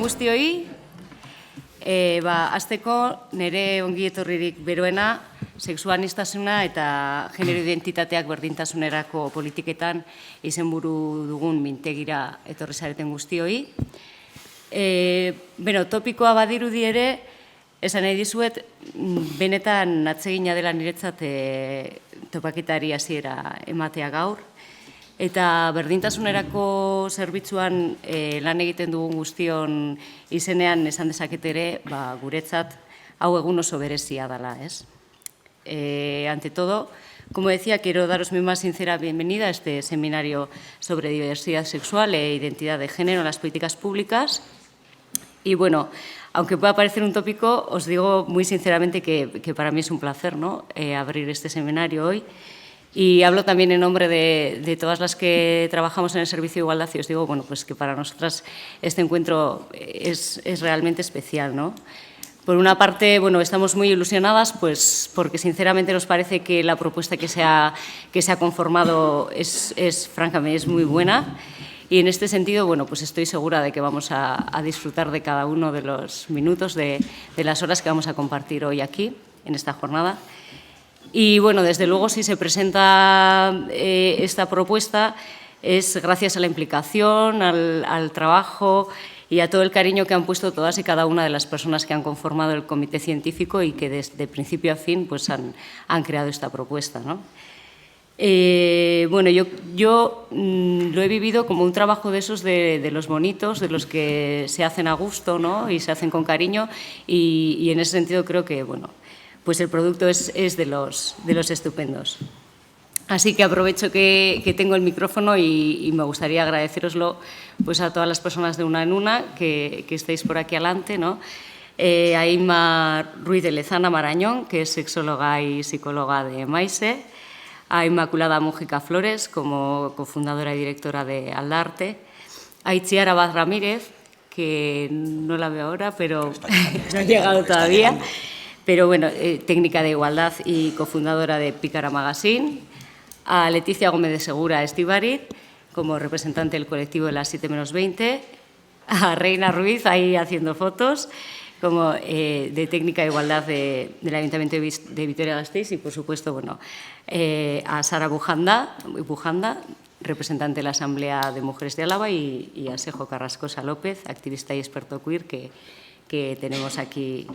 guztioi, azteko nire ongietorririk beroena, sexuanistasuna eta genero identitateak berdintasunerako politiketan izenburu dugun mintegira etorri zareten guztioi. Topikoa badirudi ere, esan nahi dizuet, benetan atsegina dela niretzat topaketari hasiera ematea gaur. Eta berdintasunerako zerbitzuan lan egiten dugun guztion izenean esan dezaket ere, guretzat hau egun oso berezia dela, ez? Ante todo, como decía, quiero daros mi más sincera bienvenida a este seminario sobre diversidad sexual e identidad de género en las políticas públicas. Y bueno, aunque pueda parecer un tópico, os digo muy sinceramente que para mí es un placer, ¿no?, abrir este seminario hoy. Y hablo también en nombre de todas las que trabajamos en el Servicio de Igualdad y os digo, bueno, pues que para nosotras este encuentro es realmente especial, ¿no? Por una parte, bueno, estamos muy ilusionadas, pues porque sinceramente nos parece que la propuesta que se ha conformado es francamente muy buena. Y en este sentido, bueno, pues estoy segura de que vamos a disfrutar de cada uno de los minutos, de las horas que vamos a compartir hoy aquí, en esta jornada. Y bueno, desde luego, si se presenta esta propuesta es gracias a la implicación, al trabajo y a todo el cariño que han puesto todas y cada una de las personas que han conformado el comité científico y que desde principio a fin pues han creado esta propuesta, ¿no? Bueno, yo lo he vivido como un trabajo de esos de los bonitos, de los que se hacen a gusto, ¿no?, y se hacen con cariño y en ese sentido creo que, bueno, pues el producto es de los estupendos. Así que aprovecho que tengo el micrófono y me gustaría agradeceroslo pues a todas las personas de una en una que estáis por aquí adelante, ¿no? A Inma Ruiz de Lezana Marañón, que es sexóloga y psicóloga de MAISE, a Inmaculada Mújica Flores, como cofundadora y directora de Aldarte, a Itziar Abad Ramírez, que no la veo ahora, pero no ha llegado todavía. Pero bueno, técnica de igualdad y cofundadora de Pícara Magazine, a Leticia Gómez de Segura Estíbariz, como representante del colectivo de las 7-20, a Reina Ruiz, ahí haciendo fotos, como de técnica de igualdad del Ayuntamiento de Vitoria-Gasteiz y, por supuesto, bueno, a Sara Bujanda, representante de la Asamblea de Mujeres de Álava, y a Sejo Carrascosa López, activista y experto queer, que tenemos aquí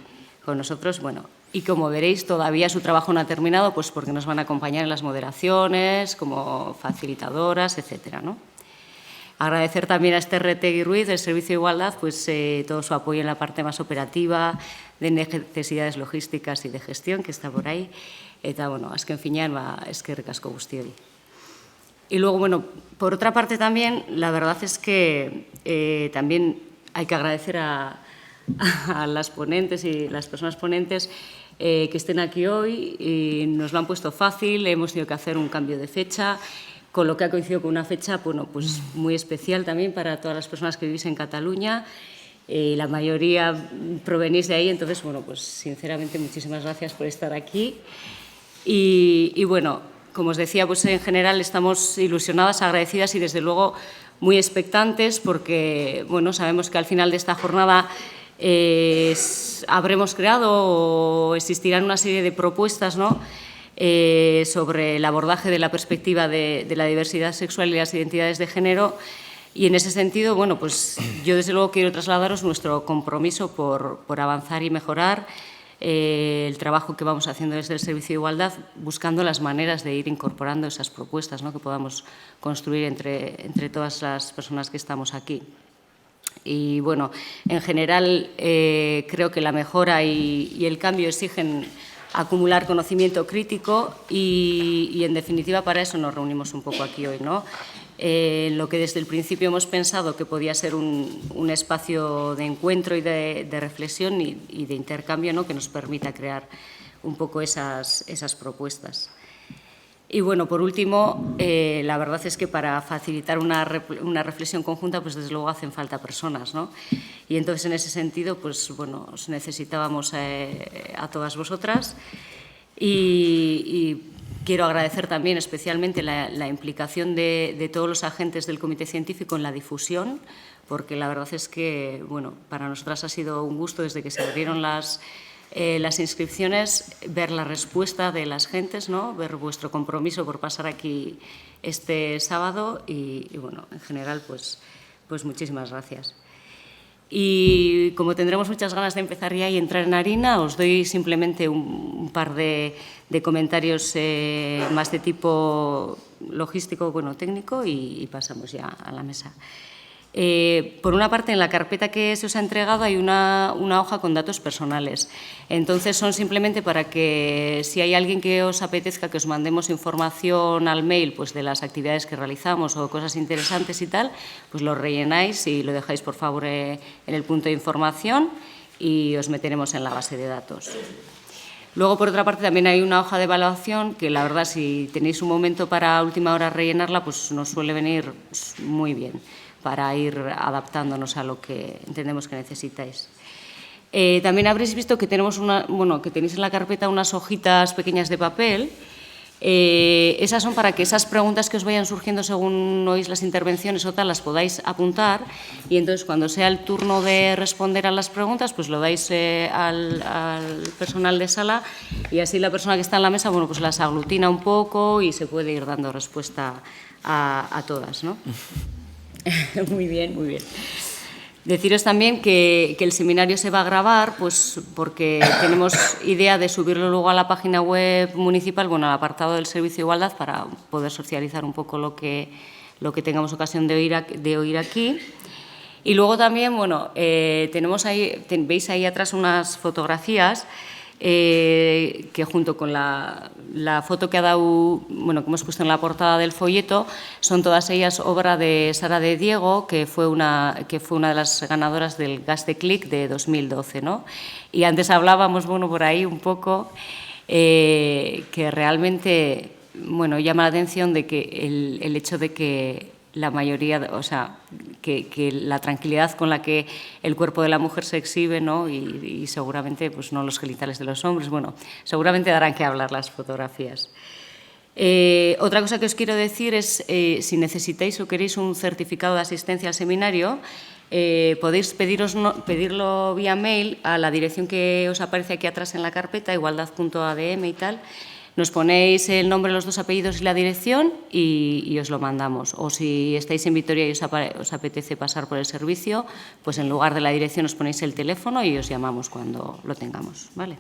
con nosotros. Bueno, y como veréis, todavía su trabajo no ha terminado, pues porque nos van a acompañar en las moderaciones, como facilitadoras, etcétera, ¿no? Agradecer también a Esther Retegui Ruiz, del Servicio de Igualdad, pues todo su apoyo en la parte más operativa, de necesidades logísticas y de gestión, que está por ahí. Eta, bueno, azken finean, eskerrik asko guztioi. Y luego, bueno, por otra parte también, la verdad es que también hay que agradecer a las ponentes y las personas ponentes que estén aquí hoy, y nos lo han puesto fácil, hemos tenido que hacer un cambio de fecha, con lo que ha coincidido con una fecha, bueno, pues muy especial también para todas las personas que vivís en Cataluña. La mayoría provenís de ahí, entonces, bueno, pues sinceramente muchísimas gracias por estar aquí. Y bueno, como os decía, pues en general estamos ilusionadas, agradecidas y desde luego muy expectantes porque, bueno, sabemos que al final de esta jornada habremos creado o existirán una serie de propuestas, ¿no?, sobre el abordaje de la perspectiva de la diversidad sexual y las identidades de género. Y en ese sentido, bueno, pues yo desde luego quiero trasladaros nuestro compromiso por avanzar y mejorar el trabajo que vamos haciendo desde el Servicio de Igualdad, buscando las maneras de ir incorporando esas propuestas, ¿no?, que podamos construir entre todas las personas que estamos aquí. Y bueno, en general creo que la mejora y el cambio exigen acumular conocimiento crítico y en definitiva para eso nos reunimos un poco aquí hoy, ¿no? Lo que desde el principio hemos pensado que podía ser un espacio de encuentro y de reflexión y de intercambio, ¿no?, que nos permita crear un poco esas propuestas. Y bueno, por último, la verdad es que para facilitar una reflexión conjunta, pues desde luego hacen falta personas, ¿no? Y entonces en ese sentido, pues bueno, os necesitábamos a todas vosotras y quiero agradecer también especialmente la implicación de todos los agentes del comité científico en la difusión, porque la verdad es que, bueno, para nosotras ha sido un gusto desde que se abrieron las inscripciones, ver la respuesta de las gentes, ¿no? Ver vuestro compromiso por pasar aquí este sábado y bueno, en general, pues muchísimas gracias. Y como tendremos muchas ganas de empezar ya y entrar en harina, os doy simplemente un par de comentarios más de tipo logístico, bueno, técnico, y pasamos ya a la mesa. Por una parte, en la carpeta que se os ha entregado hay una hoja con datos personales. Entonces, son simplemente para que, si hay alguien que os apetezca que os mandemos información al mail, pues de las actividades que realizamos o cosas interesantes y tal, pues lo rellenáis y lo dejáis, por favor, en el punto de información y os meteremos en la base de datos. Luego, por otra parte, también hay una hoja de evaluación que, la verdad, si tenéis un momento para a última hora rellenarla, pues nos suele venir muy bien para ir adaptándonos a lo que entendemos que necesitáis. También habréis visto que tenemos que tenéis en la carpeta unas hojitas pequeñas de papel. Esas son para que esas preguntas que os vayan surgiendo según oís las intervenciones o tal, las podáis apuntar, y entonces cuando sea el turno de responder a las preguntas, pues lo dais al personal de sala, y así la persona que está en la mesa, bueno, pues las aglutina un poco y se puede ir dando respuesta a todas, ¿no? Muy bien, muy bien. Deciros también que el seminario se va a grabar, pues porque tenemos idea de subirlo luego a la página web municipal, bueno, al apartado del Servicio de Igualdad, para poder socializar un poco lo que tengamos ocasión de oír aquí. Y luego también, bueno, tenemos ahí, veis ahí atrás unas fotografías que junto con la foto que ha dado, bueno, que hemos puesto en la portada del folleto, son todas ellas obra de Sara de Diego, que fue una de las ganadoras del Gas de Click de 2012, ¿no? Y antes hablábamos, bueno, por ahí un poco, que realmente, bueno, llama la atención de que el hecho de que la mayoría, o sea, que la tranquilidad con la que el cuerpo de la mujer se exhibe, ¿no? Y seguramente, pues no los genitales de los hombres, bueno, seguramente darán que hablar las fotografías. Otra cosa que os quiero decir es, si necesitáis o queréis un certificado de asistencia al seminario, podéis pedirlo vía mail a la dirección que os aparece aquí atrás en la carpeta, igualdad.adm y tal. Nos ponéis el nombre, los 2 apellidos y la dirección y os lo mandamos. O si estáis en Vitoria y os apetece pasar por el servicio, pues en lugar de la dirección os ponéis el teléfono y os llamamos cuando lo tengamos, ¿vale?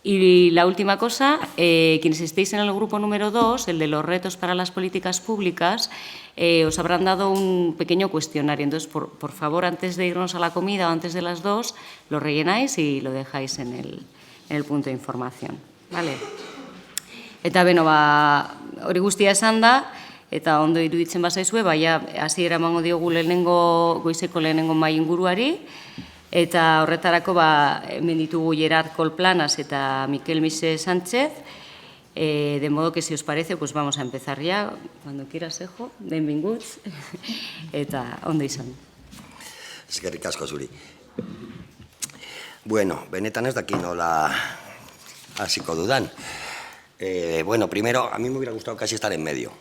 Y la última cosa, quienes estéis en el grupo número 2, el de los retos para las políticas públicas, os habrán dado un pequeño cuestionario. Entonces, por favor, antes de irnos a la comida o antes de las 2, lo rellenáis y lo dejáis en el punto de información, ¿vale? Eta beno, hori guztia esan da, eta ondo iruditzen bazaizue, baina hasiera emango diogu goizeko lehenengo mahai inguruari, eta horretarako hemen ditugu Gerard Colplanas eta Miquel Mise Sánchez, de modo que si os parece, pues vamos a empezar ya, cuando quieras, Ejo, benvinguts, eta ondo izan. Eskerrik asko zuri. Bueno, benetan ez daki nola hasiko dudan. Bueno, primero, a mí me hubiera gustado casi estar en medio.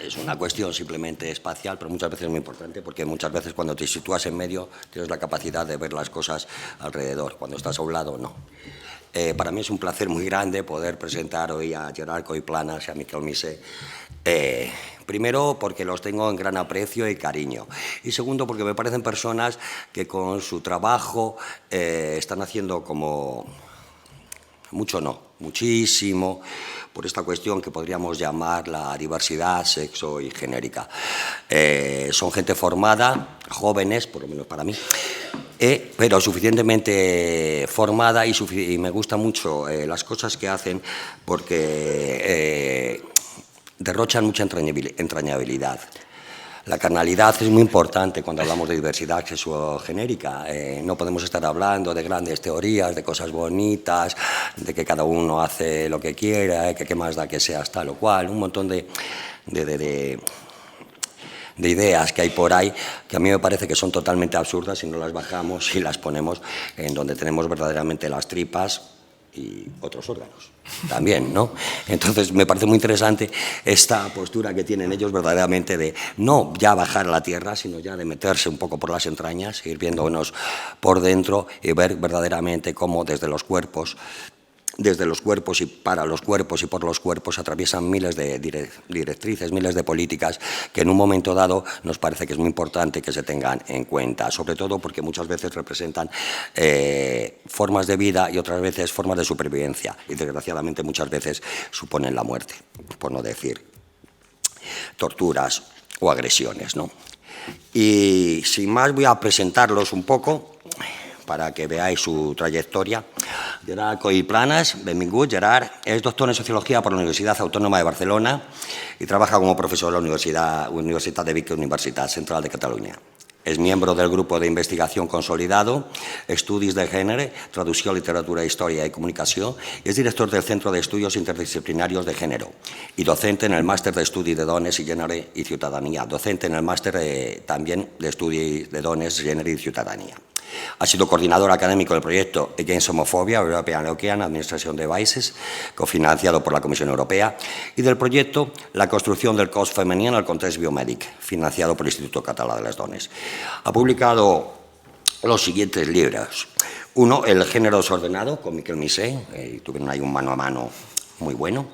Es una cuestión simplemente espacial, pero muchas veces es muy importante, porque muchas veces cuando te sitúas en medio tienes la capacidad de ver las cosas alrededor. Cuando estás a un lado, no. Para mí es un placer muy grande poder presentar hoy a Gerard Colplanas y a Miquel Mise. Primero, porque los tengo en gran aprecio y cariño. Y segundo, porque me parecen personas que con su trabajo están haciendo como... Mucho no, muchísimo, por esta cuestión que podríamos llamar la diversidad sexo y genérica. Son gente formada, jóvenes, por lo menos para mí, pero suficientemente formada y me gustan mucho las cosas que hacen porque derrochan mucha entrañabilidad. La carnalidad es muy importante cuando hablamos de diversidad sexuogenérica. No podemos estar hablando de grandes teorías, de cosas bonitas, de que cada uno hace lo que quiera, que qué más da que seas tal o cual, un montón de ideas que hay por ahí que a mí me parece que son totalmente absurdas si no las bajamos y las ponemos en donde tenemos verdaderamente las tripas y otros órganos también, ¿no? Entonces me parece muy interesante esta postura que tienen ellos verdaderamente de no ya bajar a la tierra, sino ya de meterse un poco por las entrañas, ir viéndonos por dentro y ver verdaderamente cómo desde los cuerpos y para los cuerpos y por los cuerpos atraviesan miles de directrices, miles de políticas que en un momento dado nos parece que es muy importante que se tengan en cuenta, sobre todo porque muchas veces representan formas de vida y otras veces formas de supervivencia y desgraciadamente muchas veces suponen la muerte, por no decir torturas o agresiones, ¿no? Y sin más voy a presentarlos un poco para que veáis su trayectoria. Gerard Coll Planas, benvingut. Gerard es doctor en Sociología por la Universidad Autónoma de Barcelona y trabaja como profesor en la Universidad de Vic, Universitat Central de Catalunya. Es miembro del Grupo de Investigación Consolidado, Estudis de Gènere, Traducció, Literatura, Historia y Comunicación, y es director del Centro de Estudios Interdisciplinarios de Género y docente en el Máster de Estudi de Dones i Gènere i Ciutadania, docente en el Máster también de Estudi de Dones, Gènere y Ciudadanía. Ha sido coordinador académico del proyecto Against Homophobia, European Ocean Administration Devices, cofinanciado por la Comisión Europea, y del proyecto La construcción del cos femení en el context biomèdic, financiado por el Instituto Català de les Dones. Ha publicado los siguientes libros. Uno, El género desordenado, con Miquel Missé, tuvieron ahí un mano a mano muy bueno.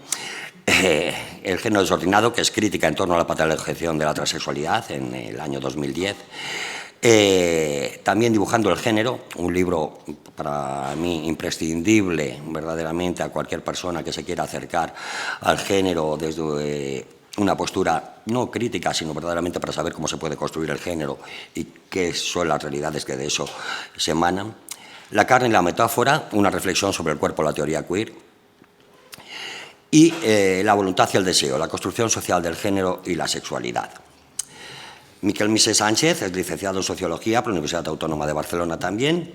El género desordenado, que es crítica en torno a la patologización de la transexualidad, en el año 2010. También Dibujando el género, un libro para mí imprescindible verdaderamente a cualquier persona que se quiera acercar al género desde una postura no crítica, sino verdaderamente para saber cómo se puede construir el género y qué son las realidades que de eso se emanan. La carne y la metáfora, una reflexión sobre el cuerpo, la teoría queer. Y La voluntad y el deseo, la construcción social del género y la sexualidad. Miquel Missé Sánchez es licenciado en Sociología por la Universidad Autónoma de Barcelona también.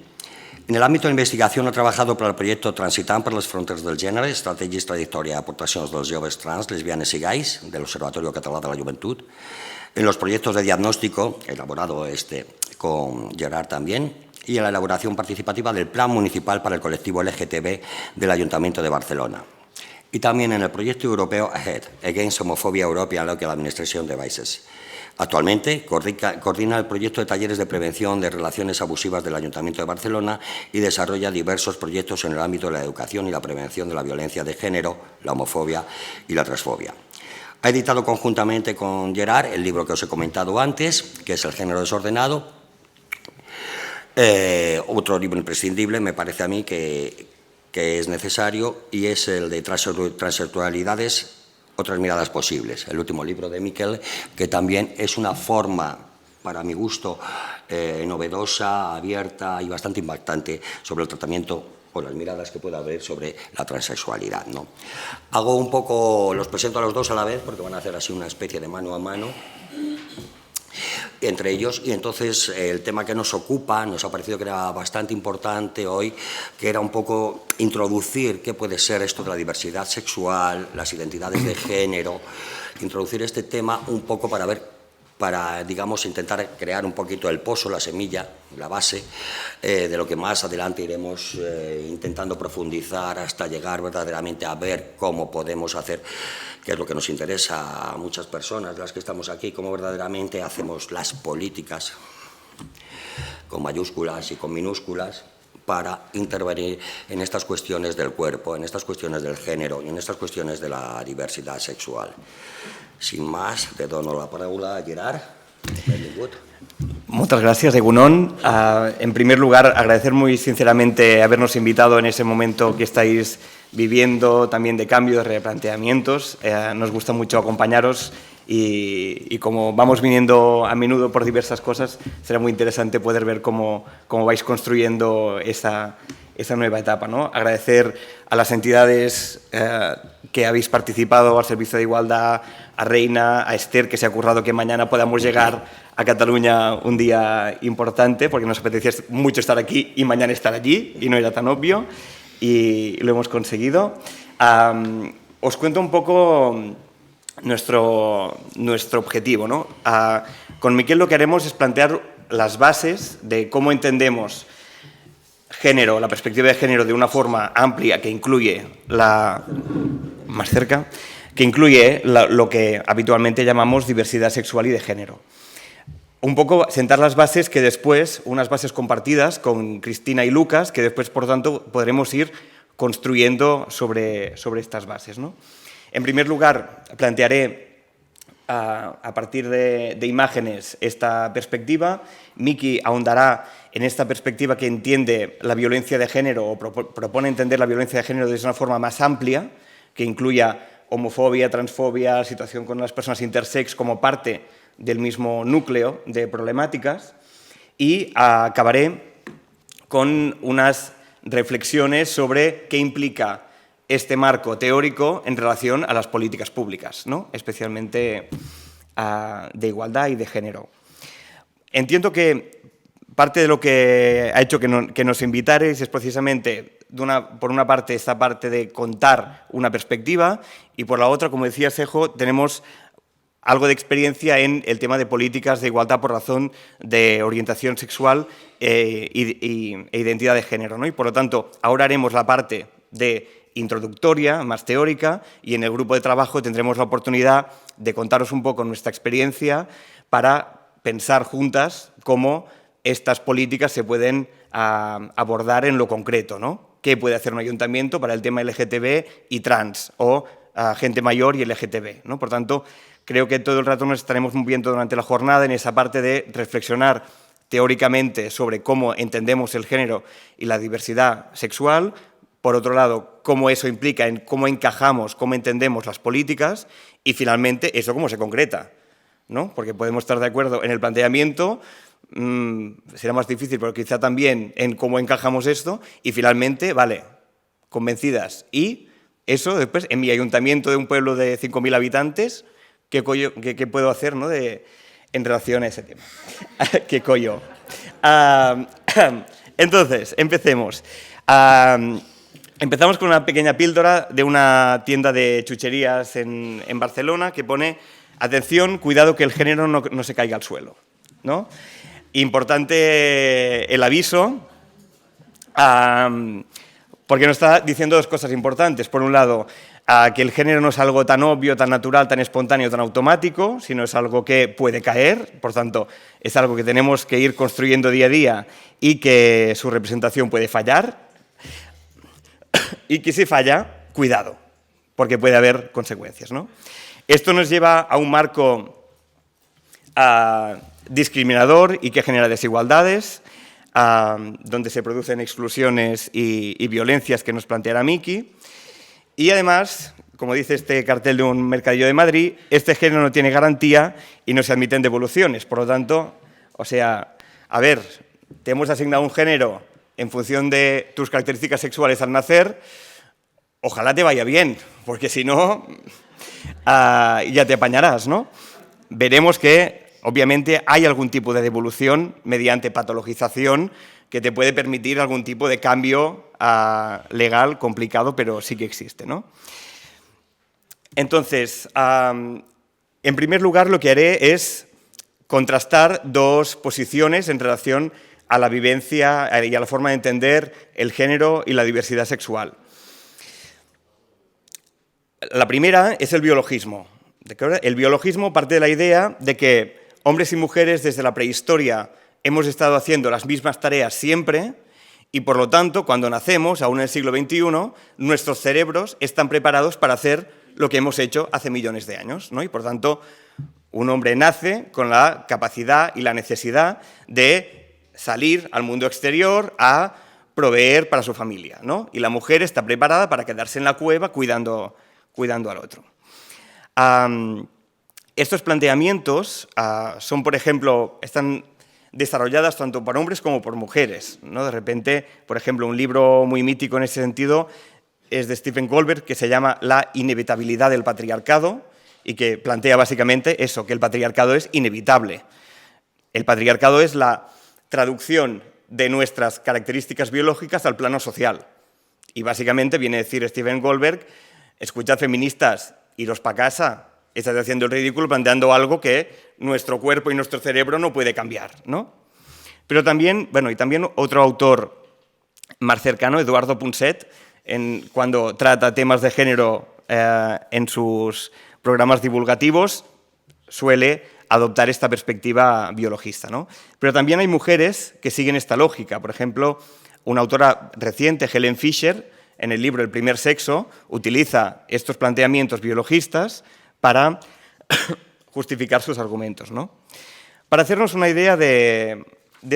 En el ámbito de investigación ha trabajado per al projecte Transitant per les fronteres del gènere, estratègies, trajectòria i aportacions dels joves trans, lesbianes y gays, del Observatorio Català de la Juventud. En los proyectos de diagnóstico, elaborado con Gerard también, y en la elaboración participativa del Plan Municipal para el Colectivo LGTB del Ayuntamiento de Barcelona. Y también en el proyecto europeo AHEAD, Against Homophobia European Local Administration Devices. Actualmente coordina el proyecto de talleres de prevención de relaciones abusivas del Ayuntamiento de Barcelona y desarrolla diversos proyectos en el ámbito de la educación y la prevención de la violencia de género, la homofobia y la transfobia. Ha editado conjuntamente con Gerard el libro que os he comentado antes, que es El género desordenado. Otro libro imprescindible, me parece a mí, que es necesario, y es el de Transexualidades, otras miradas posibles, el último libro de Miquel, que también es una forma, para mi gusto, novedosa, abierta y bastante impactante sobre el tratamiento o las miradas que pueda haber sobre la transexualidad, ¿no? Hago un poco, los presento a los dos a la vez porque van a hacer así una especie de mano a mano entre ellos, y entonces el tema que nos ocupa nos ha parecido que era bastante importante hoy, que era un poco introducir qué puede ser esto de la diversidad sexual, las identidades de género, introducir este tema un poco para digamos, intentar crear un poquito el pozo, la semilla, la base de lo que más adelante iremos intentando profundizar hasta llegar verdaderamente a ver cómo podemos hacer, que es lo que nos interesa a muchas personas, las que estamos aquí, cómo verdaderamente hacemos las políticas con mayúsculas y con minúsculas para intervenir en estas cuestiones del cuerpo, en estas cuestiones del género y en estas cuestiones de la diversidad sexual. Sin más, te dono la palabra a Gerard. Muchas gracias, Egunon. En primer lugar, agradecer muy sinceramente habernos invitado en ese momento que estáis viviendo, también de cambio, de replanteamientos. Nos gusta mucho acompañaros y como vamos viniendo a menudo por diversas cosas, será muy interesante poder ver cómo vais construyendo esa nueva etapa, ¿no? Agradecer a las entidades que habéis participado, al Servicio de Igualdad, a Reina, a Esther, que se ha currado que mañana podamos llegar a Cataluña un día importante, porque nos apetecía mucho estar aquí y mañana estar allí, y no era tan obvio, y lo hemos conseguido. Os cuento un poco nuestro objetivo, ¿no? Con Miquel lo que haremos es plantear las bases de cómo entendemos género, la perspectiva de género de una forma amplia que incluye lo que habitualmente llamamos diversidad sexual y de género. Un poco sentar las bases que después, unas bases compartidas con Cristina y Lucas, que después, por tanto, podremos ir construyendo sobre estas bases, ¿no? En primer lugar, plantearé a partir de imágenes esta perspectiva. Miki ahondará en esta perspectiva que entiende la violencia de género o propone entender la violencia de género desde una forma más amplia, que incluya homofobia, transfobia, situación con las personas intersex como parte del mismo núcleo de problemáticas, y acabaré con unas reflexiones sobre qué implica este marco teórico en relación a las políticas públicas, ¿no? Especialmente de igualdad y de género. Entiendo que parte de lo que ha hecho que nos invitarais es precisamente, por una parte, esta parte de contar una perspectiva, y por la otra, como decía Sejo, tenemos algo de experiencia en el tema de políticas de igualdad por razón de orientación sexual e identidad de género, ¿no? Y por lo tanto, ahora haremos la parte de introductoria, más teórica, y en el grupo de trabajo tendremos la oportunidad de contaros un poco nuestra experiencia para pensar juntas cómo estas políticas se pueden abordar en lo concreto, ¿no? ¿Qué puede hacer un ayuntamiento para el tema LGTB y trans, o gente mayor y LGTB, ¿no? Por tanto, creo que todo el rato nos estaremos moviendo durante la jornada en esa parte de reflexionar teóricamente sobre cómo entendemos el género y la diversidad sexual. Por otro lado, cómo eso implica en cómo encajamos, cómo entendemos las políticas, y finalmente eso cómo se concreta, ¿no? Porque podemos estar de acuerdo en el planteamiento, será más difícil, pero quizá también en cómo encajamos esto, y finalmente, vale, convencidas. Y eso después, en mi ayuntamiento de un pueblo de 5.000 habitantes, ¿qué puedo hacer, ¿no? En relación a ese tema? ¿Qué collo? Entonces, empecemos. Empezamos con una pequeña píldora de una tienda de chucherías en Barcelona que pone: atención, cuidado que el género no se caiga al suelo, ¿no? Importante el aviso, porque nos está diciendo dos cosas importantes. Por un lado, que el género no es algo tan obvio, tan natural, tan espontáneo, tan automático, sino es algo que puede caer, por tanto, es algo que tenemos que ir construyendo día a día y que su representación puede fallar, y que si falla, cuidado, porque puede haber consecuencias, ¿no? Esto nos lleva a un marco discriminador y que genera desigualdades, donde se producen exclusiones y violencias que nos planteará Miki. Y además, como dice este cartel de un mercadillo de Madrid, este género no tiene garantía y no se admiten devoluciones. Por lo tanto, o sea, a ver, te hemos asignado un género en función de tus características sexuales al nacer, ojalá te vaya bien, porque si no, ya te apañarás, ¿no? Veremos que, obviamente, hay algún tipo de devolución mediante patologización que te puede permitir algún tipo de cambio legal complicado, pero sí que existe, ¿no? Entonces, en primer lugar, lo que haré es contrastar dos posiciones en relación a la vivencia y a la forma de entender el género y la diversidad sexual. La primera es el biologismo. El biologismo parte de la idea de que hombres y mujeres desde la prehistoria hemos estado haciendo las mismas tareas siempre y, por lo tanto, cuando nacemos, aún en el siglo XXI, nuestros cerebros están preparados para hacer lo que hemos hecho hace millones de años, ¿no? Y, por tanto, un hombre nace con la capacidad y la necesidad de salir al mundo exterior a proveer para su familia, ¿no? Y la mujer está preparada para quedarse en la cueva cuidando al otro. Estos planteamientos son, por ejemplo, están desarrolladas tanto por hombres como por mujeres, ¿no? De repente, por ejemplo, un libro muy mítico en ese sentido es de Stephen Goldberg, que se llama La inevitabilidad del patriarcado, y que plantea básicamente eso, que el patriarcado es inevitable. El patriarcado es la traducción de nuestras características biológicas al plano social. Y básicamente viene a decir Stephen Goldberg: escuchad, feministas, iros para casa, estáis haciendo el ridículo planteando algo que nuestro cuerpo y nuestro cerebro no puede cambiar, ¿no? Pero también, bueno, y también otro autor más cercano, Eduardo Punset, cuando trata temas de género en sus programas divulgativos, suele adoptar esta perspectiva biologista, ¿no? Pero también hay mujeres que siguen esta lógica. Por ejemplo, una autora reciente, Helen Fisher, en el libro El primer sexo, utiliza estos planteamientos biologistas para justificar sus argumentos, ¿no? Para hacernos una idea de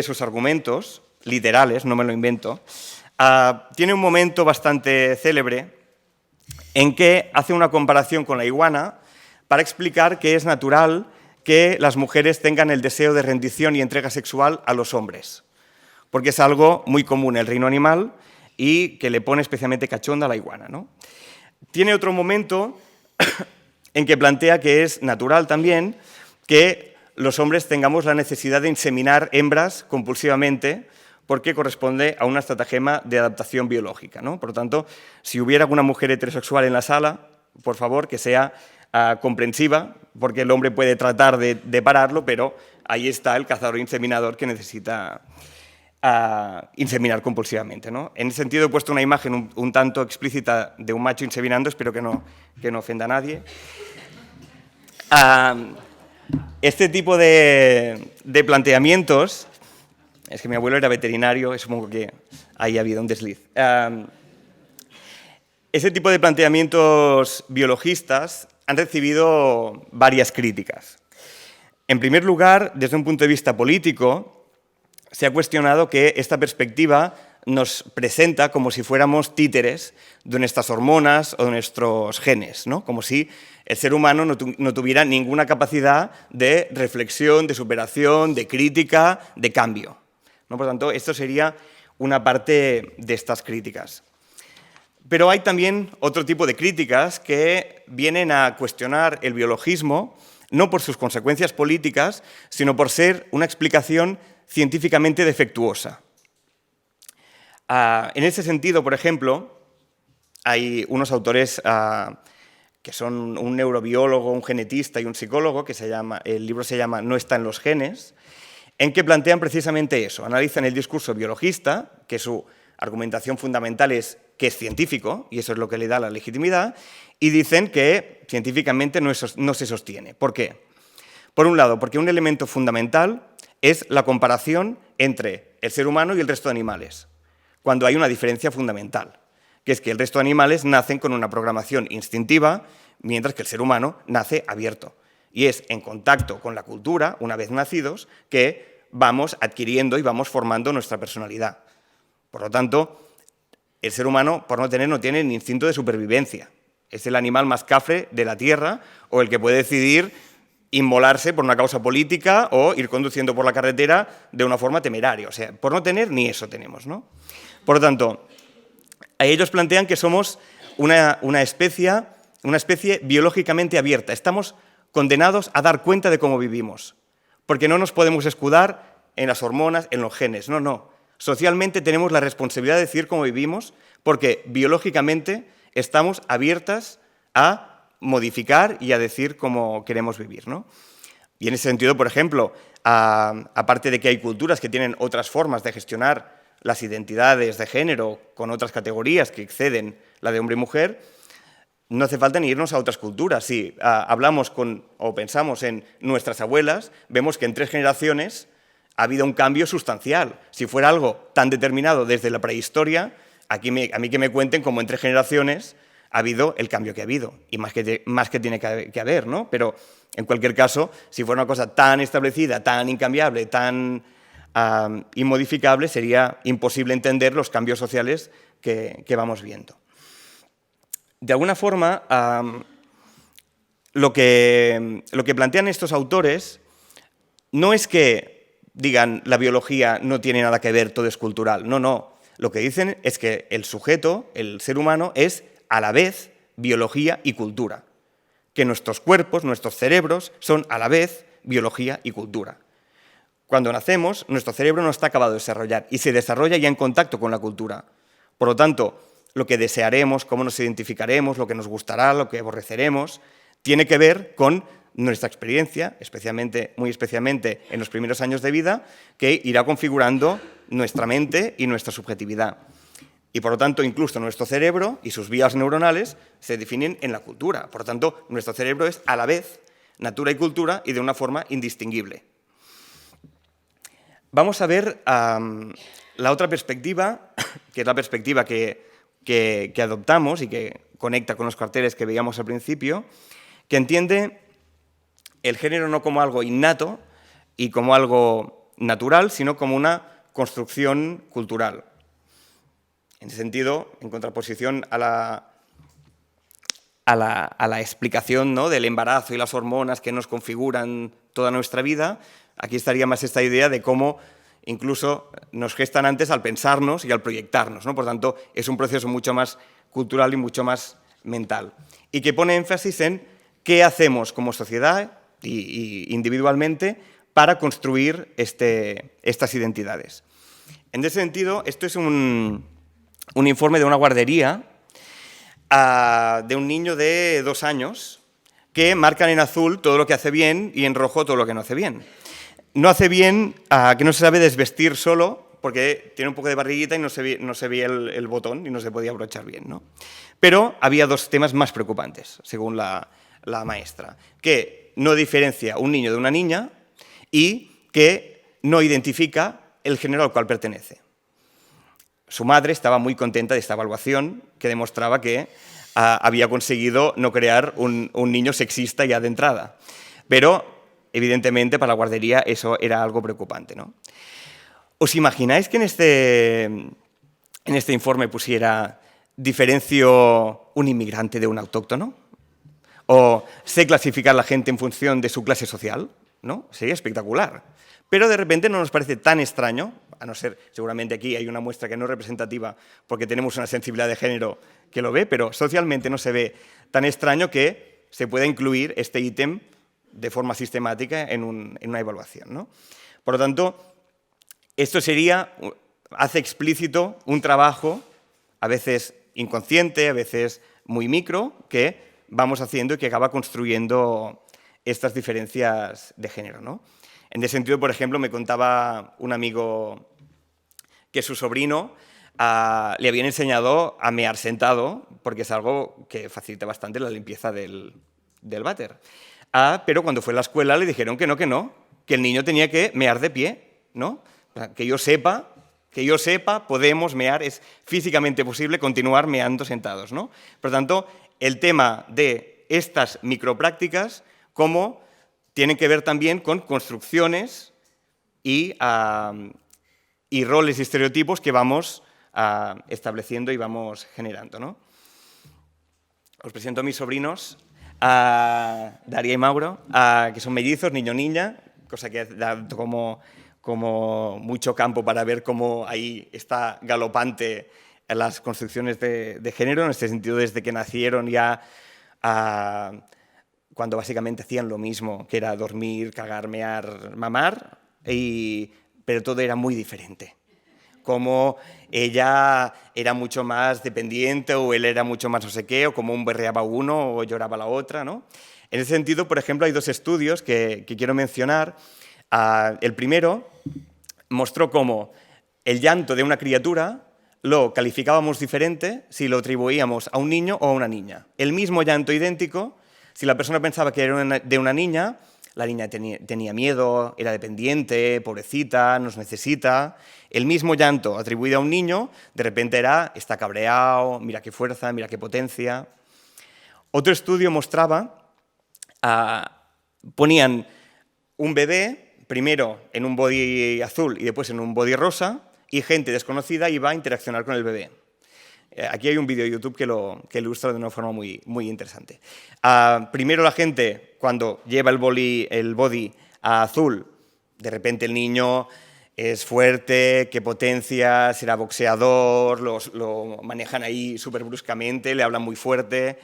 sus argumentos, literales, no me lo invento, tiene un momento bastante célebre en que hace una comparación con la iguana para explicar que es natural que las mujeres tengan el deseo de rendición y entrega sexual a los hombres, porque es algo muy común en el reino animal y que le pone especialmente cachonda a la iguana, ¿no? Tiene otro momento en que plantea que es natural también que los hombres tengamos la necesidad de inseminar hembras compulsivamente porque corresponde a una estratagema de adaptación biológica, ¿no? Por lo tanto, si hubiera alguna mujer heterosexual en la sala, por favor, que sea comprensiva, porque el hombre puede tratar de pararlo, pero ahí está el cazador inseminador que necesita inseminar compulsivamente, ¿no? En ese sentido he puesto una imagen un tanto explícita de un macho inseminando, espero que no ofenda a nadie. Este tipo de planteamientos, es que mi abuelo era veterinario, supongo que ahí ha habido un desliz. Ese tipo de planteamientos biologistas han recibido varias críticas. En primer lugar, desde un punto de vista político, se ha cuestionado que esta perspectiva nos presenta como si fuéramos títeres de nuestras hormonas o de nuestros genes, ¿no? Como si el ser humano no tuviera ninguna capacidad de reflexión, de superación, de crítica, de cambio, ¿no? Por lo tanto, esto sería una parte de estas críticas. Pero hay también otro tipo de críticas que vienen a cuestionar el biologismo, no por sus consecuencias políticas, sino por ser una explicación científicamente defectuosa. En ese sentido, por ejemplo, hay unos autores que son un neurobiólogo, un genetista y un psicólogo, el libro se llama No está en los genes, en que plantean precisamente eso, analizan el discurso biologista, que su argumentación fundamental es que es científico, y eso es lo que le da la legitimidad, y dicen que científicamente no se sostiene. ¿Por qué? Por un lado, porque un elemento fundamental es la comparación entre el ser humano y el resto de animales, cuando hay una diferencia fundamental, que es que el resto de animales nacen con una programación instintiva, mientras que el ser humano nace abierto. Y es en contacto con la cultura, una vez nacidos, que vamos adquiriendo y vamos formando nuestra personalidad. Por lo tanto, el ser humano, por no tiene ni instinto de supervivencia. Es el animal más cafre de la Tierra o el que puede decidir inmolarse por una causa política o ir conduciendo por la carretera de una forma temeraria. O sea, por no tener, ni eso tenemos, ¿no? Por lo tanto, ellos plantean que somos una especie biológicamente abierta. Estamos condenados a dar cuenta de cómo vivimos, porque no nos podemos escudar en las hormonas, en los genes. No, no. Socialmente tenemos la responsabilidad de decidir cómo vivimos, porque biológicamente estamos abiertas a modificar y a decir cómo queremos vivir, ¿no? Y en ese sentido, por ejemplo, aparte de que hay culturas que tienen otras formas de gestionar las identidades de género con otras categorías que exceden la de hombre y mujer, no hace falta ni irnos a otras culturas. Si hablamos o pensamos en nuestras abuelas, vemos que en 3 generaciones ha habido un cambio sustancial. Si fuera algo tan determinado desde la prehistoria, a mí que me cuenten cómo en 3 generaciones ha habido el cambio que ha habido, y más que tiene que haber, ¿no? Pero, en cualquier caso, si fuera una cosa tan establecida, tan incambiable, tan inmodificable, sería imposible entender los cambios sociales que vamos viendo. De alguna forma, lo que plantean estos autores no es que digan la biología no tiene nada que ver, todo es cultural. No, no. Lo que dicen es que el sujeto, el ser humano, es a la vez biología y cultura. Que nuestros cuerpos, nuestros cerebros, son a la vez biología y cultura. Cuando nacemos, nuestro cerebro no está acabado de desarrollar y se desarrolla ya en contacto con la cultura. Por lo tanto, lo que desearemos, cómo nos identificaremos, lo que nos gustará, lo que aborreceremos, tiene que ver con nuestra experiencia, muy especialmente en los primeros años de vida, que irá configurando nuestra mente y nuestra subjetividad. Y por lo tanto, incluso nuestro cerebro y sus vías neuronales se definen en la cultura. Por lo tanto, nuestro cerebro es a la vez natura y cultura y de una forma indistinguible. Vamos a ver la otra perspectiva, que es la perspectiva que adoptamos y que conecta con los carteles que veíamos al principio, que entiende el género no como algo innato y como algo natural, sino como una construcción cultural. En ese sentido, en contraposición a la explicación, ¿no?, del embarazo y las hormonas que nos configuran toda nuestra vida, aquí estaría más esta idea de cómo incluso nos gestan antes al pensarnos y al proyectarnos, ¿no? Por tanto, es un proceso mucho más cultural y mucho más mental. Y que pone énfasis en qué hacemos como sociedad y individualmente para construir estas identidades. En ese sentido, esto es un informe de una guardería de un niño de 2 años que marcan en azul todo lo que hace bien y en rojo todo lo que no hace bien. No hace bien que no se sabe desvestir solo porque tiene un poco de barriguita y no se veía el botón y no se podía abrochar bien, ¿no? Pero había 2 temas más preocupantes, según la maestra, que no diferencia un niño de una niña y que no identifica el género al cual pertenece. Su madre estaba muy contenta de esta evaluación que demostraba que había conseguido no crear un niño sexista ya de entrada. Pero, evidentemente, para la guardería eso era algo preocupante, ¿no? ¿Os imagináis que en este informe pusiera diferencio un inmigrante de un autóctono? ¿O sé clasificar a la gente en función de su clase social? ¿No? Sería espectacular. Pero de repente no nos parece tan extraño, a no ser, seguramente aquí hay una muestra que no es representativa porque tenemos una sensibilidad de género que lo ve, pero socialmente no se ve tan extraño que se pueda incluir este ítem de forma sistemática en una evaluación, ¿no? Por lo tanto, esto hace explícito un trabajo, a veces inconsciente, a veces muy micro, que vamos haciendo y que acaba construyendo estas diferencias de género, ¿no? En ese sentido, por ejemplo, me contaba un amigo que su sobrino le habían enseñado a mear sentado, porque es algo que facilita bastante la limpieza del váter. Pero cuando fue a la escuela le dijeron que no, que el niño tenía que mear de pie, ¿no? Que yo sepa, podemos mear, es físicamente posible continuar meando sentados, ¿no? Por lo tanto, el tema de estas microprácticas, cómo tienen que ver también con construcciones y roles y estereotipos que vamos estableciendo y vamos generando, ¿no? Os presento a mis sobrinos, Daria y Mauro, que son mellizos, niño-niña, cosa que da como mucho campo para ver cómo ahí está galopante en las construcciones de género, en este sentido desde que nacieron ya cuando básicamente hacían lo mismo, que era dormir, cagar, mear, mamar, pero todo era muy diferente. Como ella era mucho más dependiente o él era mucho más no sé qué, o como un berreaba uno o lloraba la otra, ¿no? En ese sentido, por ejemplo, hay 2 estudios que quiero mencionar. El primero mostró cómo el llanto de una criatura lo calificábamos diferente si lo atribuíamos a un niño o a una niña. El mismo llanto idéntico, si la persona pensaba que era de una niña, la niña tenía miedo, era dependiente, pobrecita, nos necesita. El mismo llanto atribuido a un niño, de repente está cabreado, mira qué fuerza, mira qué potencia. Otro estudio mostraba, ponían un bebé, primero en un body azul y después en un body rosa, y gente desconocida iba a interaccionar con el bebé. Aquí hay un vídeo de YouTube que lo ilustra de una forma muy, muy interesante. Primero la gente, cuando lleva el body azul, de repente el niño es fuerte, qué potencia, será boxeador, lo manejan ahí súper bruscamente, le hablan muy fuerte.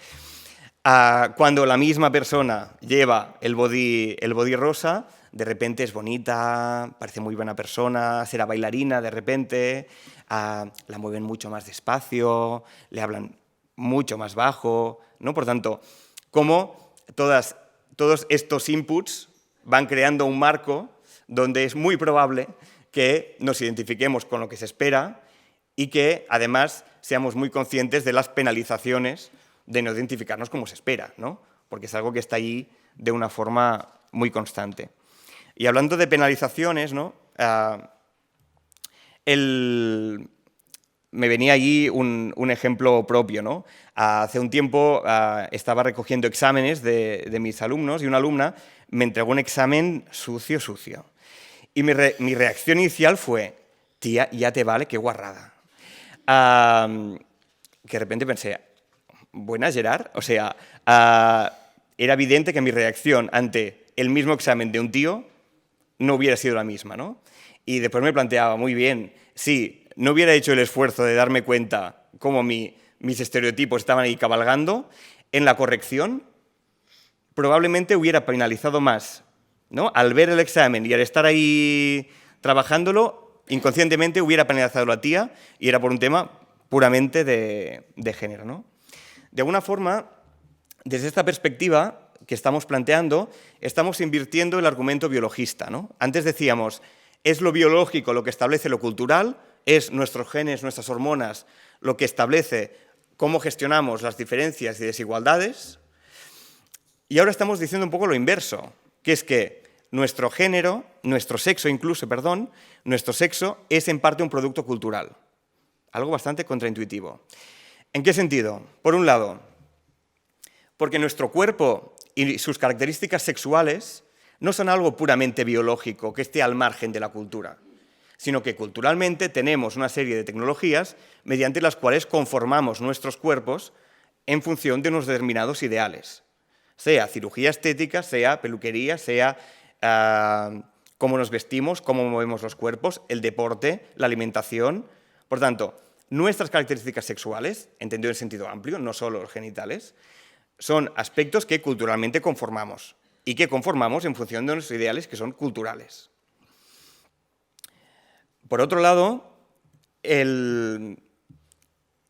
Cuando la misma persona lleva el body rosa, de repente es bonita, parece muy buena persona, será bailarina de repente, la mueven mucho más despacio, le hablan mucho más bajo, ¿no? Por tanto, como todos estos inputs van creando un marco donde es muy probable que nos identifiquemos con lo que se espera y que, además, seamos muy conscientes de las penalizaciones de no identificarnos como se espera, ¿no? Porque es algo que está ahí de una forma muy constante. Y hablando de penalizaciones, ¿no? Me venía allí un ejemplo propio, ¿no? Hace un tiempo estaba recogiendo exámenes de mis alumnos y una alumna me entregó un examen sucio. Y mi reacción inicial fue, tía, ya te vale, qué guarrada. Que de repente pensé, buenas, Gerard. O sea, era evidente que mi reacción ante el mismo examen de un tío no hubiera sido la misma, ¿no? Y después me planteaba, muy bien, si no hubiera hecho el esfuerzo de darme cuenta cómo mis estereotipos estaban ahí cabalgando, en la corrección probablemente hubiera penalizado más, ¿no? Al ver el examen y al estar ahí trabajándolo, inconscientemente hubiera penalizado a la tía y era por un tema puramente de género, ¿no? De alguna forma, desde esta perspectiva que estamos planteando, estamos invirtiendo el argumento biologista, ¿no? Antes decíamos, es lo biológico lo que establece lo cultural, es nuestros genes, nuestras hormonas, lo que establece cómo gestionamos las diferencias y desigualdades. Y ahora estamos diciendo un poco lo inverso, que es que nuestro género, nuestro sexo incluso, perdón, nuestro sexo es en parte un producto cultural. Algo bastante contraintuitivo. ¿En qué sentido? Por un lado, porque nuestro cuerpo y sus características sexuales no son algo puramente biológico que esté al margen de la cultura, sino que culturalmente tenemos una serie de tecnologías mediante las cuales conformamos nuestros cuerpos en función de unos determinados ideales, sea cirugía estética, sea peluquería, sea cómo nos vestimos, cómo movemos los cuerpos, el deporte, la alimentación. Por tanto, nuestras características sexuales, entendido en sentido amplio, no solo los genitales, son aspectos que culturalmente conformamos y que conformamos en función de nuestros ideales que son culturales. Por otro lado,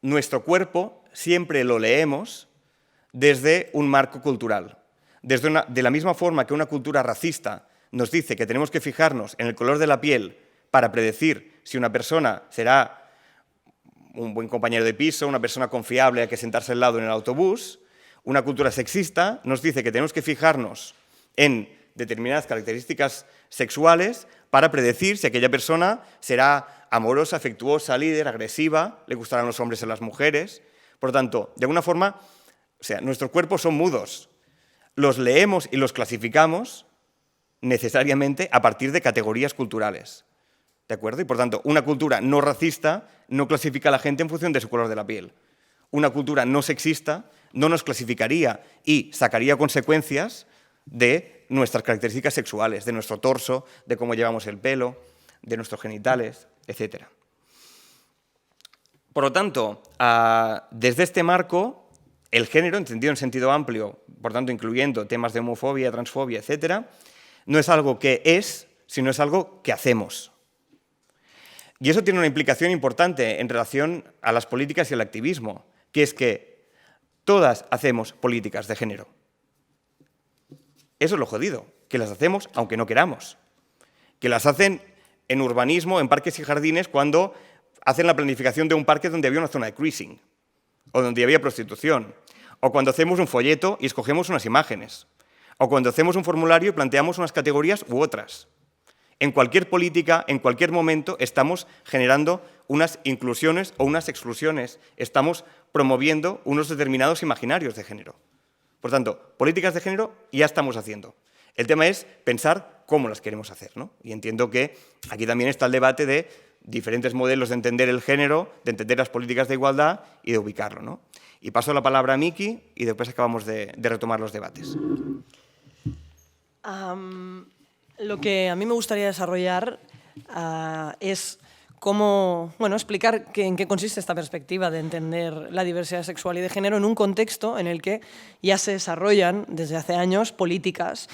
nuestro cuerpo siempre lo leemos desde un marco cultural. De la misma forma que una cultura racista nos dice que tenemos que fijarnos en el color de la piel para predecir si una persona será un buen compañero de piso, una persona confiable a que sentarse al lado en el autobús, una cultura sexista nos dice que tenemos que fijarnos en determinadas características sexuales para predecir si aquella persona será amorosa, afectuosa, líder, agresiva, le gustarán los hombres y las mujeres. Por lo tanto, de alguna forma, o sea, nuestros cuerpos son mudos. Los leemos y los clasificamos necesariamente a partir de categorías culturales. ¿De acuerdo? Y por tanto, una cultura no racista no clasifica a la gente en función de su color de la piel. Una cultura no sexista no nos clasificaría y sacaría consecuencias de nuestras características sexuales, de nuestro torso, de cómo llevamos el pelo, de nuestros genitales, etc. Por lo tanto, desde este marco, el género, entendido en sentido amplio, por tanto incluyendo temas de homofobia, transfobia, etc., no es algo que es, sino es algo que hacemos. Y eso tiene una implicación importante en relación a las políticas y el activismo, que es que todas hacemos políticas de género. Eso es lo jodido, que las hacemos aunque no queramos. Que las hacen en urbanismo, en parques y jardines, cuando hacen la planificación de un parque donde había una zona de cruising, o donde había prostitución, o cuando hacemos un folleto y escogemos unas imágenes, o cuando hacemos un formulario y planteamos unas categorías u otras. En cualquier política, en cualquier momento, estamos generando unas inclusiones o unas exclusiones, estamos promoviendo unos determinados imaginarios de género. Por tanto, políticas de género ya estamos haciendo. El tema es pensar cómo las queremos hacer, ¿no? Y entiendo que aquí también está el debate de diferentes modelos de entender el género, de entender las políticas de igualdad y de ubicarlo, ¿no? Y paso la palabra a Miki y después acabamos de retomar los debates. Lo que a mí me gustaría desarrollar es cómo, explicar en qué consiste esta perspectiva de entender la diversidad sexual y de género en un contexto en el que ya se desarrollan desde hace años políticas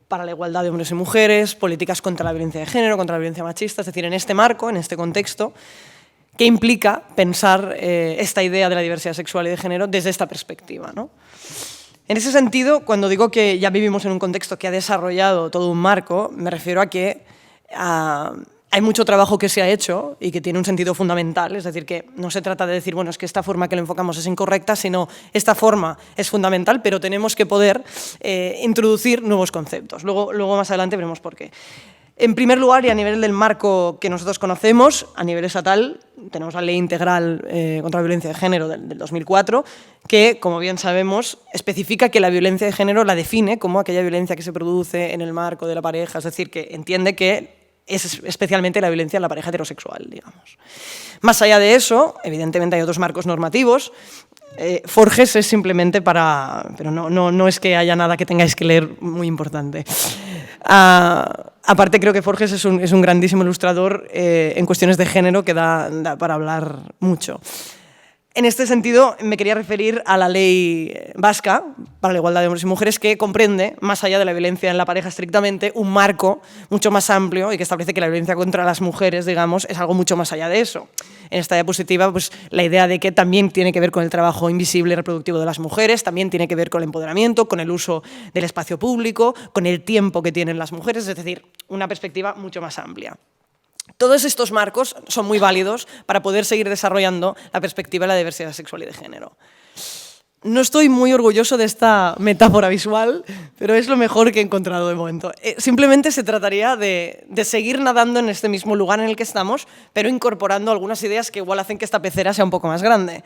para la igualdad de hombres y mujeres, políticas contra la violencia de género, contra la violencia machista, es decir, en este marco, en este contexto, que implica pensar esta idea de la diversidad sexual y de género desde esta perspectiva, ¿no? En ese sentido, cuando digo que ya vivimos en un contexto que ha desarrollado todo un marco, me refiero a que hay mucho trabajo que se ha hecho y que tiene un sentido fundamental, es decir, que no se trata de decir, bueno, es que esta forma que lo enfocamos es incorrecta, sino esta forma es fundamental, pero tenemos que poder introducir nuevos conceptos. Luego más adelante veremos por qué. En primer lugar, y a nivel del marco que nosotros conocemos, a nivel estatal, tenemos la Ley Integral contra la Violencia de Género del 2004, que, como bien sabemos, especifica que la violencia de género la define como aquella violencia que se produce en el marco de la pareja, es decir, que entiende que es especialmente la violencia en la pareja heterosexual, digamos. Más allá de eso, evidentemente hay otros marcos normativos. Forges es simplemente para... pero no es que haya nada que tengáis que leer muy importante. Aparte, creo que Forges es un grandísimo ilustrador en cuestiones de género que da para hablar mucho. En este sentido, me quería referir a la ley vasca para la igualdad de hombres y mujeres, que comprende, más allá de la violencia en la pareja estrictamente, un marco mucho más amplio y que establece que la violencia contra las mujeres, digamos, es algo mucho más allá de eso. En esta diapositiva, pues, la idea de que también tiene que ver con el trabajo invisible y reproductivo de las mujeres, también tiene que ver con el empoderamiento, con el uso del espacio público, con el tiempo que tienen las mujeres, es decir, una perspectiva mucho más amplia. Todos estos marcos son muy válidos para poder seguir desarrollando la perspectiva de la diversidad sexual y de género. No estoy muy orgulloso de esta metáfora visual, pero es lo mejor que he encontrado de momento. Simplemente se trataría de seguir nadando en este mismo lugar en el que estamos, pero incorporando algunas ideas que igual hacen que esta pecera sea un poco más grande.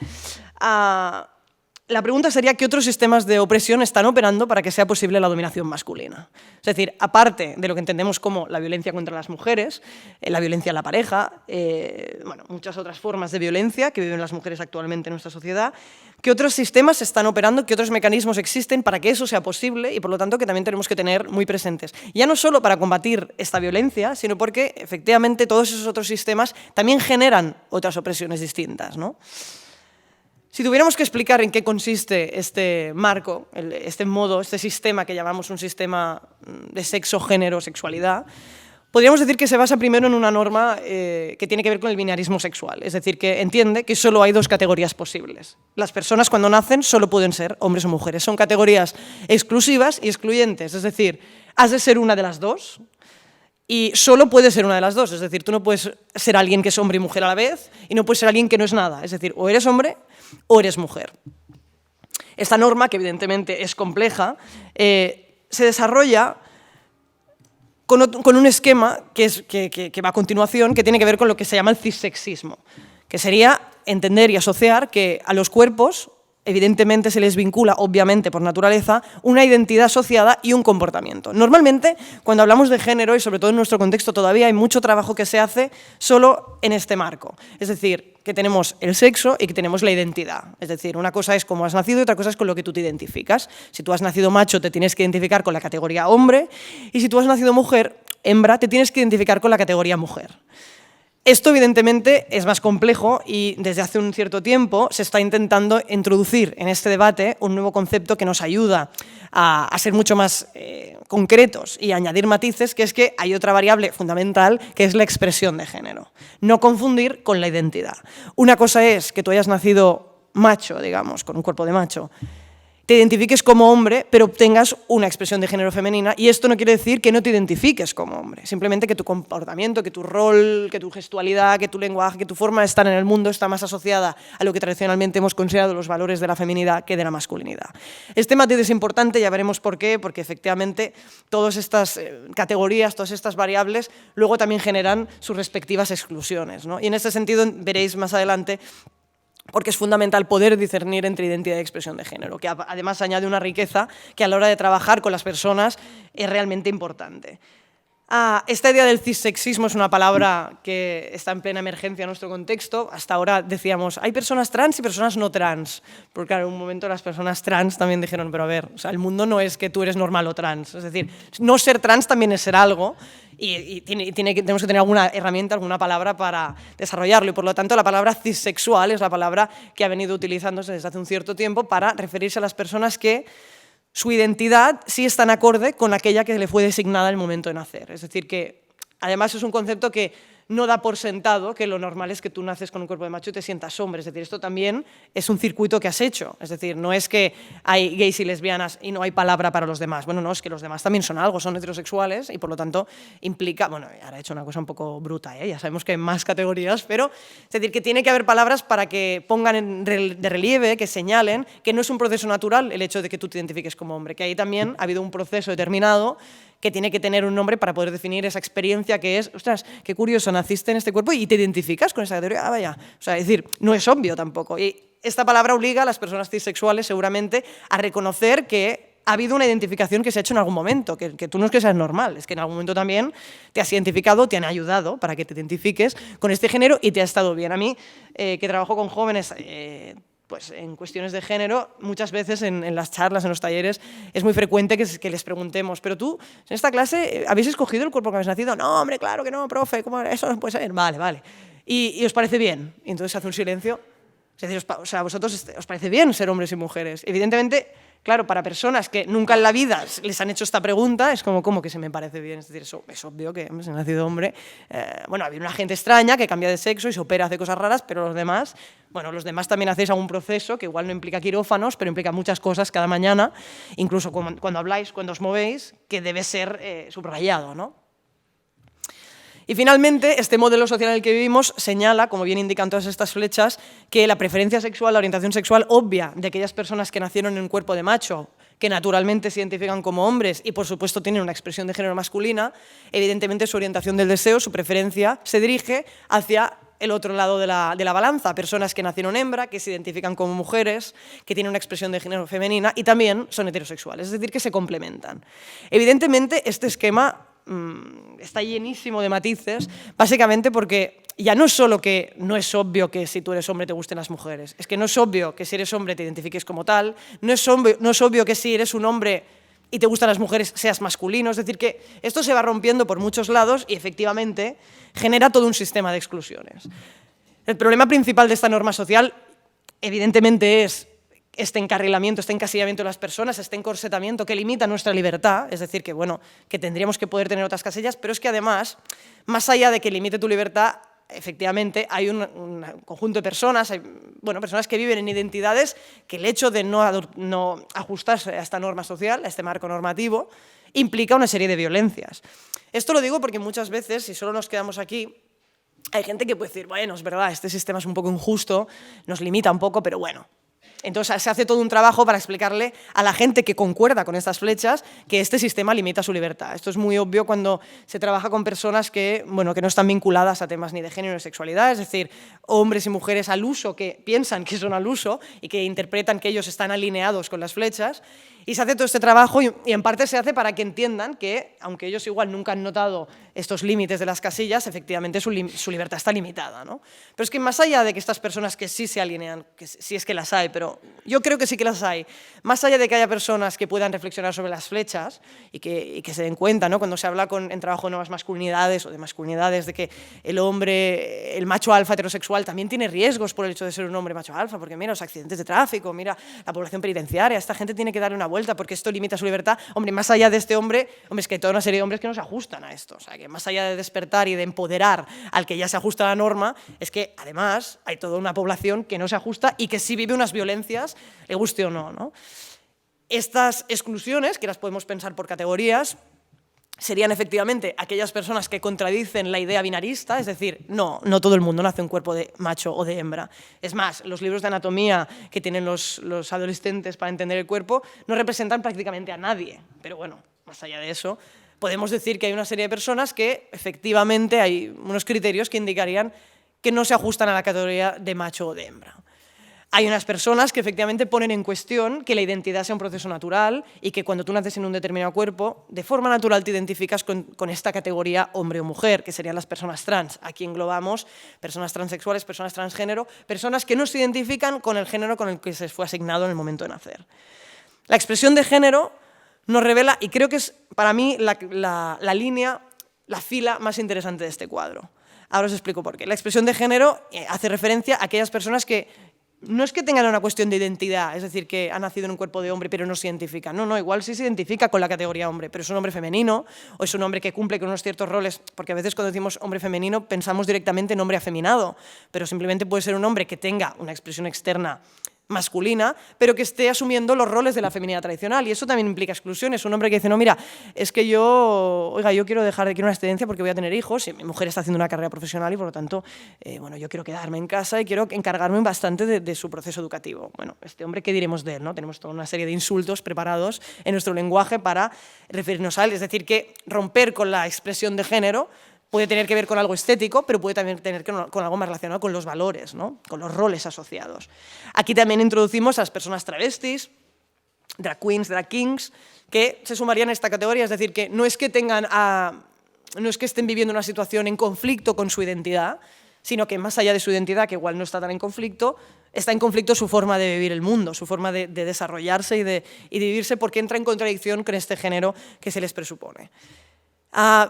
La pregunta sería, ¿qué otros sistemas de opresión están operando para que sea posible la dominación masculina? Es decir, aparte de lo que entendemos como la violencia contra las mujeres, la violencia en la pareja, bueno, muchas otras formas de violencia que viven las mujeres actualmente en nuestra sociedad, ¿qué otros sistemas están operando, qué otros mecanismos existen para que eso sea posible y, por lo tanto, que también tenemos que tener muy presentes? Ya no solo para combatir esta violencia, sino porque, efectivamente, todos esos otros sistemas también generan otras opresiones distintas, ¿no? Si tuviéramos que explicar en qué consiste este marco, este modo, este sistema que llamamos un sistema de sexo, género, sexualidad, podríamos decir que se basa primero en una norma que tiene que ver con el binarismo sexual, es decir, que entiende que solo hay dos categorías posibles. Las personas cuando nacen solo pueden ser hombres o mujeres, son categorías exclusivas y excluyentes, es decir, has de ser una de las dos, y solo puedes ser una de las dos, es decir, tú no puedes ser alguien que es hombre y mujer a la vez y no puedes ser alguien que no es nada, es decir, o eres hombre o eres mujer. Esta norma, que evidentemente es compleja, se desarrolla con un esquema que va a continuación, que tiene que ver con lo que se llama el cissexismo, que sería entender y asociar que a los cuerpos evidentemente se les vincula, obviamente por naturaleza, una identidad asociada y un comportamiento. Normalmente, cuando hablamos de género, y sobre todo en nuestro contexto todavía, hay mucho trabajo que se hace solo en este marco. Es decir, que tenemos el sexo y que tenemos la identidad. Es decir, una cosa es cómo has nacido y otra cosa es con lo que tú te identificas. Si tú has nacido macho, te tienes que identificar con la categoría hombre, y si tú has nacido mujer, hembra, te tienes que identificar con la categoría mujer. Esto, evidentemente, es más complejo y desde hace un cierto tiempo se está intentando introducir en este debate un nuevo concepto que nos ayuda a ser mucho más concretos y añadir matices, que es que hay otra variable fundamental, que es la expresión de género. No confundir con la identidad. Una cosa es que tú hayas nacido macho, digamos, con un cuerpo de macho, te identifiques como hombre, pero obtengas una expresión de género femenina, y esto no quiere decir que no te identifiques como hombre, simplemente que tu comportamiento, que tu rol, que tu gestualidad, que tu lenguaje, que tu forma de estar en el mundo está más asociada a lo que tradicionalmente hemos considerado los valores de la feminidad que de la masculinidad. Este matiz es importante, ya veremos por qué, porque efectivamente todas estas categorías, todas estas variables, luego también generan sus respectivas exclusiones, ¿no? Y en este sentido veréis más adelante porque es fundamental poder discernir entre identidad y expresión de género, que además añade una riqueza que a la hora de trabajar con las personas es realmente importante. Esta idea del cissexismo es una palabra que está en plena emergencia en nuestro contexto. Hasta ahora decíamos, hay personas trans y personas no trans, porque claro, en un momento las personas trans también dijeron, pero a ver, o sea, el mundo no es que tú eres normal o trans, es decir, no ser trans también es ser algo, y tenemos que tener alguna herramienta, alguna palabra para desarrollarlo, y por lo tanto la palabra cissexual es la palabra que ha venido utilizándose desde hace un cierto tiempo para referirse a las personas que su identidad sí está en acorde con aquella que le fue designada en el momento de nacer. Es decir, que además es un concepto que no da por sentado que lo normal es que tú naces con un cuerpo de macho y te sientas hombre. Es decir, esto también es un circuito que has hecho. Es decir, no es que hay gays y lesbianas y no hay palabra para los demás. Bueno, no, es que los demás también son algo, son heterosexuales y por lo tanto implica... Bueno, ahora he hecho una cosa un poco bruta, ya sabemos que hay más categorías, pero es decir, que tiene que haber palabras para que pongan de relieve, que señalen que no es un proceso natural el hecho de que tú te identifiques como hombre, que ahí también ha habido un proceso determinado que tiene que tener un nombre para poder definir esa experiencia que es, ostras, qué curioso, naciste en este cuerpo y te identificas con esa categoría, vaya. O sea, es decir, no es obvio tampoco. Y esta palabra obliga a las personas cisexuales seguramente a reconocer que ha habido una identificación que se ha hecho en algún momento, que tú no es que seas normal, es que en algún momento también te has identificado, te han ayudado para que te identifiques con este género y te ha estado bien. A mí, que trabajo con jóvenes... pues en cuestiones de género, muchas veces en las charlas, en los talleres, es muy frecuente que les preguntemos, pero tú, en esta clase, ¿habéis escogido el cuerpo que habéis nacido? No, hombre, claro que no, profe, ¿cómo? Eso no puede ser. Vale, vale. ¿Y os parece bien? Y entonces hace un silencio. Es decir, o sea, ¿a vosotros os parece bien ser hombres y mujeres? Evidentemente, claro, para personas que nunca en la vida les han hecho esta pregunta, es como, ¿cómo que se me parece bien? Es decir, eso es obvio que se ha nacido hombre. Bueno, había una gente extraña que cambia de sexo y se opera, hace cosas raras, pero los demás, bueno, los demás también hacéis algún proceso que igual no implica quirófanos, pero implica muchas cosas cada mañana, incluso cuando habláis, cuando os movéis, que debe ser subrayado, ¿no? Y finalmente, este modelo social en el que vivimos señala, como bien indican todas estas flechas, que la preferencia sexual, la orientación sexual obvia de aquellas personas que nacieron en un cuerpo de macho, que naturalmente se identifican como hombres y por supuesto tienen una expresión de género masculina, evidentemente su orientación del deseo, su preferencia, se dirige hacia el otro lado de la balanza, personas que nacieron hembra, que se identifican como mujeres, que tienen una expresión de género femenina y también son heterosexuales, es decir, que se complementan. Evidentemente, este esquema está llenísimo de matices, básicamente porque ya no es solo que no es obvio que si tú eres hombre te gusten las mujeres, es que no es obvio que si eres hombre te identifiques como tal, no es obvio que si eres un hombre y te gustan las mujeres seas masculino, es decir, que esto se va rompiendo por muchos lados y efectivamente genera todo un sistema de exclusiones. El problema principal de esta norma social evidentemente es este encarrilamiento, este encasillamiento de las personas, este encorsetamiento que limita nuestra libertad, es decir, que, bueno, que tendríamos que poder tener otras casillas, pero es que además, más allá de que limite tu libertad, efectivamente hay un conjunto de personas, personas que viven en identidades que el hecho de no ajustarse a esta norma social, a este marco normativo, implica una serie de violencias. Esto lo digo porque muchas veces, si solo nos quedamos aquí, hay gente que puede decir, bueno, es verdad, este sistema es un poco injusto, nos limita un poco, pero bueno. Entonces se hace todo un trabajo para explicarle a la gente que concuerda con estas flechas que este sistema limita su libertad. Esto es muy obvio cuando se trabaja con personas que no están vinculadas a temas ni de género ni de sexualidad, es decir, hombres y mujeres al uso que piensan que son al uso y que interpretan que ellos están alineados con las flechas. Y se hace todo este trabajo y en parte se hace para que entiendan que, aunque ellos igual nunca han notado estos límites de las casillas, efectivamente su libertad está limitada, ¿no? Pero es que más allá de que estas personas que sí se alinean, que sí es que las hay, pero yo creo que sí que las hay, más allá de que haya personas que puedan reflexionar sobre las flechas y que se den cuenta, ¿no? Cuando se habla en trabajo de nuevas masculinidades o de masculinidades, de que el hombre, el macho alfa heterosexual también tiene riesgos por el hecho de ser un hombre macho alfa, porque mira los accidentes de tráfico, mira la población penitenciaria, esta gente tiene que darle una vuelta porque esto limita su libertad. Hombre, más allá de este hombre, es que hay toda una serie de hombres que no se ajustan a esto. O sea, que más allá de despertar y de empoderar al que ya se ajusta a la norma, es que además hay toda una población que no se ajusta y que sí vive unas violencias, le guste o no, ¿no? Estas exclusiones, que las podemos pensar por categorías, serían efectivamente aquellas personas que contradicen la idea binarista, es decir, no todo el mundo nace un cuerpo de macho o de hembra. Es más, los libros de anatomía que tienen los adolescentes para entender el cuerpo no representan prácticamente a nadie. Pero bueno, más allá de eso, podemos decir que hay una serie de personas que efectivamente hay unos criterios que indicarían que no se ajustan a la categoría de macho o de hembra. Hay unas personas que efectivamente ponen en cuestión que la identidad sea un proceso natural y que cuando tú naces en un determinado cuerpo, de forma natural te identificas con esta categoría hombre o mujer, que serían las personas trans. Aquí englobamos personas transexuales, personas transgénero, personas que no se identifican con el género con el que se les fue asignado en el momento de nacer. La expresión de género nos revela, y creo que es para mí la línea, la fila más interesante de este cuadro. Ahora os explico por qué. La expresión de género hace referencia a aquellas personas que no es que tengan una cuestión de identidad, es decir, que ha nacido en un cuerpo de hombre pero no se identifica. No, igual sí se identifica con la categoría hombre, pero es un hombre femenino o es un hombre que cumple con unos ciertos roles, porque a veces cuando decimos hombre femenino pensamos directamente en hombre afeminado, pero simplemente puede ser un hombre que tenga una expresión externa masculina, pero que esté asumiendo los roles de la feminidad tradicional, y eso también implica exclusiones. Un hombre que dice, no, mira, es que yo quiero quiero una excedencia porque voy a tener hijos, y mi mujer está haciendo una carrera profesional y por lo tanto, bueno, yo quiero quedarme en casa y quiero encargarme bastante de su proceso educativo. Bueno, este hombre, ¿qué diremos de él? ¿No? Tenemos toda una serie de insultos preparados en nuestro lenguaje para referirnos a él, es decir, que romper con la expresión de género puede tener que ver con algo estético, pero puede también tener que ver con algo más relacionado con los valores, ¿no? Con los roles asociados. Aquí también introducimos a las personas travestis, drag queens, drag kings, que se sumarían a esta categoría, es decir, que no es que estén viviendo una situación en conflicto con su identidad, sino que más allá de su identidad, que igual no está tan en conflicto, está en conflicto su forma de vivir el mundo, su forma de desarrollarse y de vivirse, porque entra en contradicción con este género que se les presupone.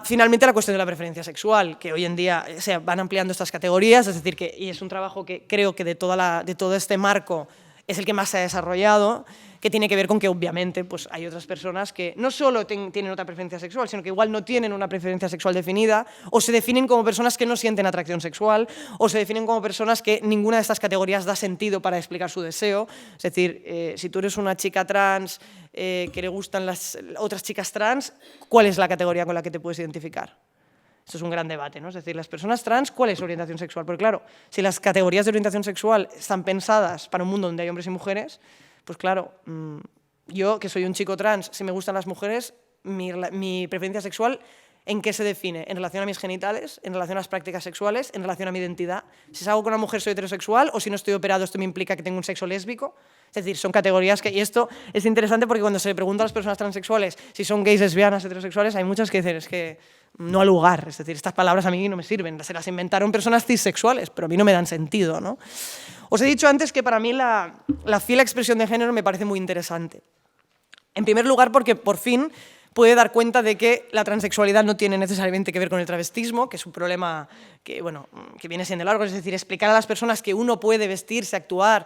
Finalmente, la cuestión de la preferencia sexual, que hoy en día se van ampliando estas categorías, es decir, y es un trabajo que creo que de todo este marco es el que más se ha desarrollado, que tiene que ver con que obviamente pues, hay otras personas que no solo tienen otra preferencia sexual, sino que igual no tienen una preferencia sexual definida, o se definen como personas que no sienten atracción sexual, o se definen como personas que ninguna de estas categorías da sentido para explicar su deseo. Es decir, si tú eres una chica trans que le gustan las otras chicas trans, ¿cuál es la categoría con la que te puedes identificar? Esto es un gran debate, ¿no? Es decir, las personas trans, ¿cuál es su orientación sexual? Porque claro, si las categorías de orientación sexual están pensadas para un mundo donde hay hombres y mujeres, pues claro, yo, que soy un chico trans, si me gustan las mujeres, mi preferencia sexual, ¿en qué se define? ¿En relación a mis genitales? ¿En relación a las prácticas sexuales? ¿En relación a mi identidad? Si salgo con una mujer soy heterosexual, o si no estoy operado esto me implica que tengo un sexo lésbico. Es decir, son categorías que... Y esto es interesante porque cuando se le pregunta a las personas transexuales si son gays, lesbianas, heterosexuales, hay muchas que dicen, es que no al lugar. Es decir, estas palabras a mí no me sirven. Se las inventaron personas cisexuales, pero a mí no me dan sentido, ¿no? Os he dicho antes que para mí la fiel expresión de género me parece muy interesante. En primer lugar, porque por fin puede dar cuenta de que la transexualidad no tiene necesariamente que ver con el travestismo, que es un problema que viene siendo largo, es decir, explicar a las personas que uno puede vestirse, actuar,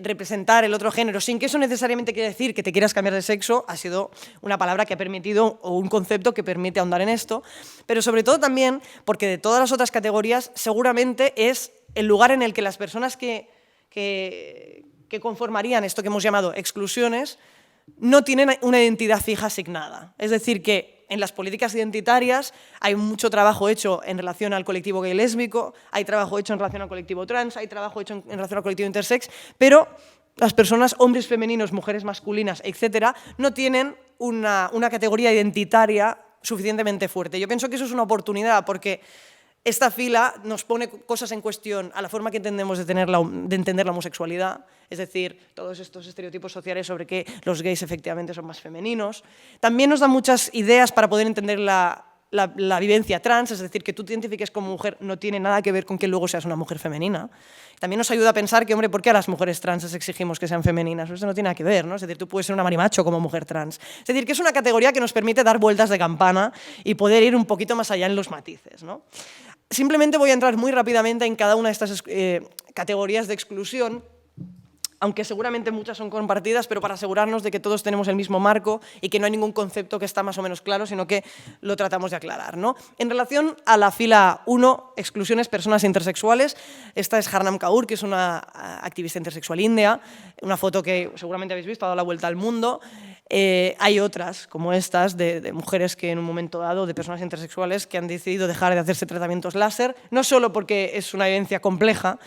representar el otro género, sin que eso necesariamente quiera decir que te quieras cambiar de sexo, ha sido una palabra que ha permitido, o un concepto que permite ahondar en esto, pero sobre todo también porque de todas las otras categorías seguramente es el lugar en el que las personas que conformarían esto que hemos llamado exclusiones no tienen una identidad fija asignada. Es decir, que en las políticas identitarias hay mucho trabajo hecho en relación al colectivo gay lésbico, hay trabajo hecho en relación al colectivo trans, hay trabajo hecho en relación al colectivo intersex, pero las personas, hombres femeninos, mujeres masculinas, etcétera, no tienen una categoría identitaria suficientemente fuerte. Yo pienso que eso es una oportunidad porque esta fila nos pone cosas en cuestión a la forma que entendemos de entender la homosexualidad, es decir, todos estos estereotipos sociales sobre que los gays efectivamente son más femeninos. También nos da muchas ideas para poder entender la vivencia trans, es decir, que tú te identifiques como mujer no tiene nada que ver con que luego seas una mujer femenina. También nos ayuda a pensar que, hombre, ¿por qué a las mujeres trans les exigimos que sean femeninas? Eso no tiene nada que ver, ¿no? Es decir, tú puedes ser una marimacho como mujer trans. Es decir, que es una categoría que nos permite dar vueltas de campana y poder ir un poquito más allá en los matices, ¿no? Simplemente voy a entrar muy rápidamente en cada una de estas categorías de exclusión, aunque seguramente muchas son compartidas, pero para asegurarnos de que todos tenemos el mismo marco y que no hay ningún concepto que está más o menos claro, sino que lo tratamos de aclarar, ¿no? En relación a la fila 1, exclusiones, personas intersexuales, esta es Harnam Kaur, que es una activista intersexual india, una foto que seguramente habéis visto, ha dado la vuelta al mundo. Hay otras, como estas, de mujeres que en un momento dado, de personas intersexuales, que han decidido dejar de hacerse tratamientos láser, no solo porque es una vivencia compleja,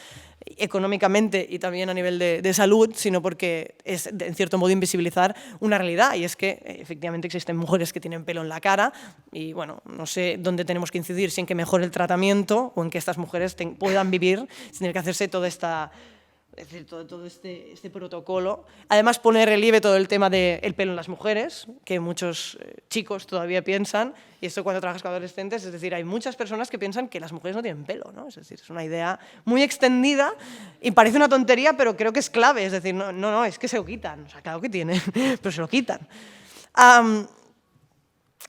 económicamente y también a nivel de salud, sino porque es, en cierto modo, invisibilizar una realidad, y es que efectivamente existen mujeres que tienen pelo en la cara y, bueno, no sé dónde tenemos que incidir, si en que mejore el tratamiento o en que estas mujeres puedan vivir sin tener que hacerse toda esta... Es decir, todo este protocolo. Además, pone en relieve todo el tema del pelo en las mujeres, que muchos chicos todavía piensan, y esto cuando trabajas con adolescentes, es decir, hay muchas personas que piensan que las mujeres no tienen pelo, ¿no? Es decir, es una idea muy extendida y parece una tontería, pero creo que es clave. Es decir, no, es que se lo quitan. O sea, claro que tienen, pero se lo quitan.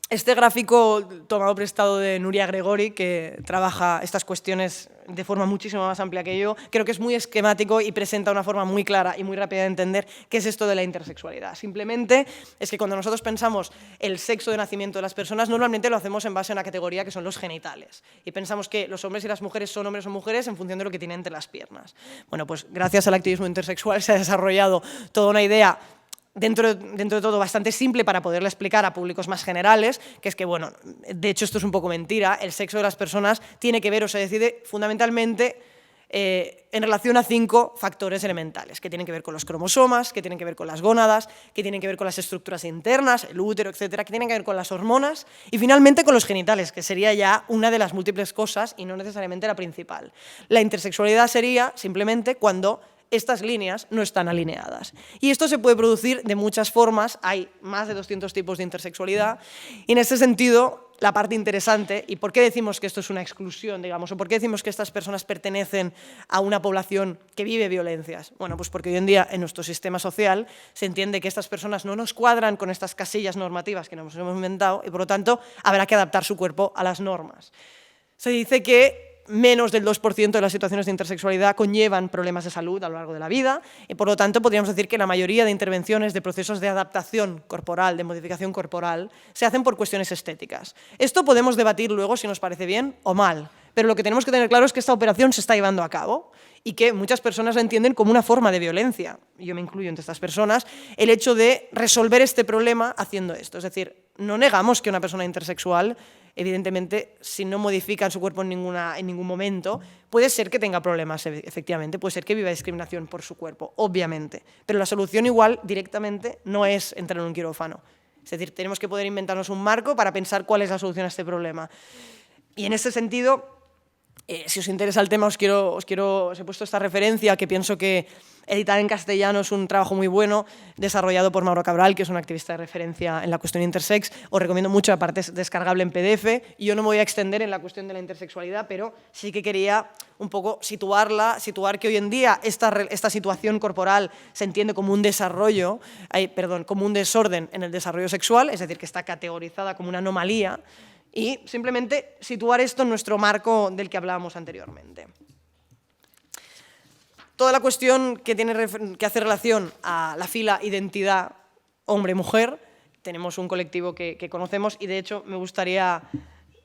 Este gráfico tomado prestado de Nuria Gregori, que trabaja estas cuestiones de forma muchísimo más amplia que yo, creo que es muy esquemático y presenta una forma muy clara y muy rápida de entender qué es esto de la intersexualidad. Simplemente es que cuando nosotros pensamos el sexo de nacimiento de las personas, normalmente lo hacemos en base a una categoría que son los genitales. Y pensamos que los hombres y las mujeres son hombres o mujeres en función de lo que tienen entre las piernas. Bueno, pues gracias al activismo intersexual se ha desarrollado toda una idea dentro de todo bastante simple para poderle explicar a públicos más generales, que es que, bueno, de hecho esto es un poco mentira, el sexo de las personas tiene que ver o se decide fundamentalmente en relación a 5 factores elementales, que tienen que ver con los cromosomas, que tienen que ver con las gónadas, que tienen que ver con las estructuras internas, el útero, etcétera, que tienen que ver con las hormonas y finalmente con los genitales, que sería ya una de las múltiples cosas y no necesariamente la principal. La intersexualidad sería simplemente cuando estas líneas no están alineadas. Y esto se puede producir de muchas formas, hay más de 200 tipos de intersexualidad, y en este sentido, la parte interesante, y por qué decimos que esto es una exclusión, digamos, o por qué decimos que estas personas pertenecen a una población que vive violencias. Bueno, pues porque hoy en día en nuestro sistema social se entiende que estas personas no nos cuadran con estas casillas normativas que nos hemos inventado y por lo tanto habrá que adaptar su cuerpo a las normas. Se dice que menos del 2% de las situaciones de intersexualidad conllevan problemas de salud a lo largo de la vida y, por lo tanto, podríamos decir que la mayoría de intervenciones de procesos de adaptación corporal, de modificación corporal, se hacen por cuestiones estéticas. Esto podemos debatir luego si nos parece bien o mal, pero lo que tenemos que tener claro es que esta operación se está llevando a cabo y que muchas personas la entienden como una forma de violencia, y yo me incluyo entre estas personas, el hecho de resolver este problema haciendo esto. Es decir, no negamos que una persona intersexual, evidentemente, si no modifica su cuerpo en ningún momento, puede ser que tenga problemas, efectivamente, puede ser que viva discriminación por su cuerpo, obviamente, pero la solución igual directamente no es entrar en un quirófano. Es decir, tenemos que poder inventarnos un marco para pensar cuál es la solución a este problema. Y en ese sentido, si os interesa el tema, os he puesto esta referencia que pienso que editar en castellano es un trabajo muy bueno, desarrollado por Mauro Cabral, que es un activista de referencia en la cuestión intersex. Os recomiendo mucho, aparte es descargable en PDF. Yo no me voy a extender en la cuestión de la intersexualidad, pero sí que quería un poco situar que hoy en día esta situación corporal se entiende como un como un desorden en el desarrollo sexual, es decir, que está categorizada como una anomalía, y simplemente situar esto en nuestro marco del que hablábamos anteriormente. Toda la cuestión que hace relación a la fila identidad hombre-mujer, tenemos un colectivo que conocemos y de hecho me gustaría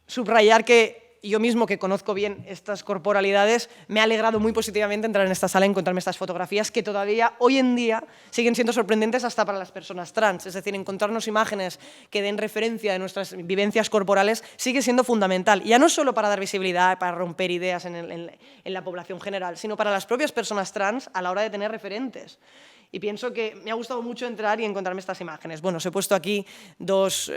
subrayar que yo mismo, que conozco bien estas corporalidades, me ha alegrado muy positivamente entrar en esta sala y encontrarme estas fotografías que todavía hoy en día siguen siendo sorprendentes hasta para las personas trans. Es decir, encontrarnos imágenes que den referencia de nuestras vivencias corporales sigue siendo fundamental. Ya no solo para dar visibilidad, para romper ideas en la población general, sino para las propias personas trans a la hora de tener referentes. Y pienso que me ha gustado mucho entrar y encontrarme estas imágenes. Bueno, os he puesto aquí dos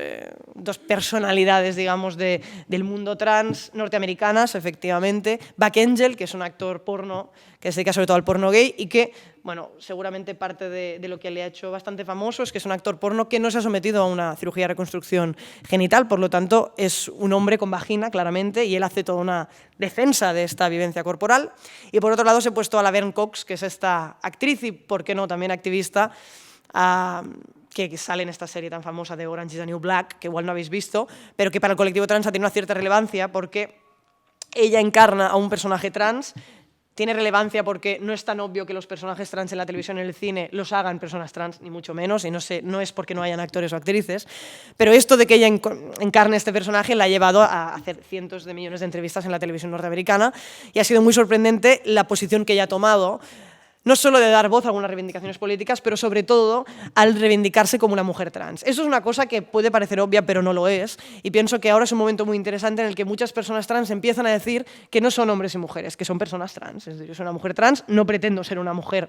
personalidades, digamos, del mundo trans norteamericanas, efectivamente. Buck Angel, que es un actor porno, que se dedica sobre todo al porno gay y que, bueno, seguramente parte de lo que le ha hecho bastante famoso es que es un actor porno que no se ha sometido a una cirugía de reconstrucción genital, por lo tanto, es un hombre con vagina, claramente, y él hace toda una defensa de esta vivencia corporal. Y por otro lado, os he puesto a Laverne Cox, que es esta actriz y, por qué no, también activista, que sale en esta serie tan famosa de Orange is the New Black, que igual no habéis visto, pero que para el colectivo trans tiene una cierta relevancia porque ella encarna a un personaje trans. Tiene relevancia porque no es tan obvio que los personajes trans en la televisión y en el cine los hagan personas trans, ni mucho menos, y no es porque no hayan actores o actrices, pero esto de que ella encarne este personaje la ha llevado a hacer cientos de millones de entrevistas en la televisión norteamericana y ha sido muy sorprendente la posición que ella ha tomado, no solo de dar voz a algunas reivindicaciones políticas, pero sobre todo al reivindicarse como una mujer trans. Eso es una cosa que puede parecer obvia, pero no lo es, y pienso que ahora es un momento muy interesante en el que muchas personas trans empiezan a decir que no son hombres y mujeres, que son personas trans. Es decir, yo soy una mujer trans, no pretendo ser una mujer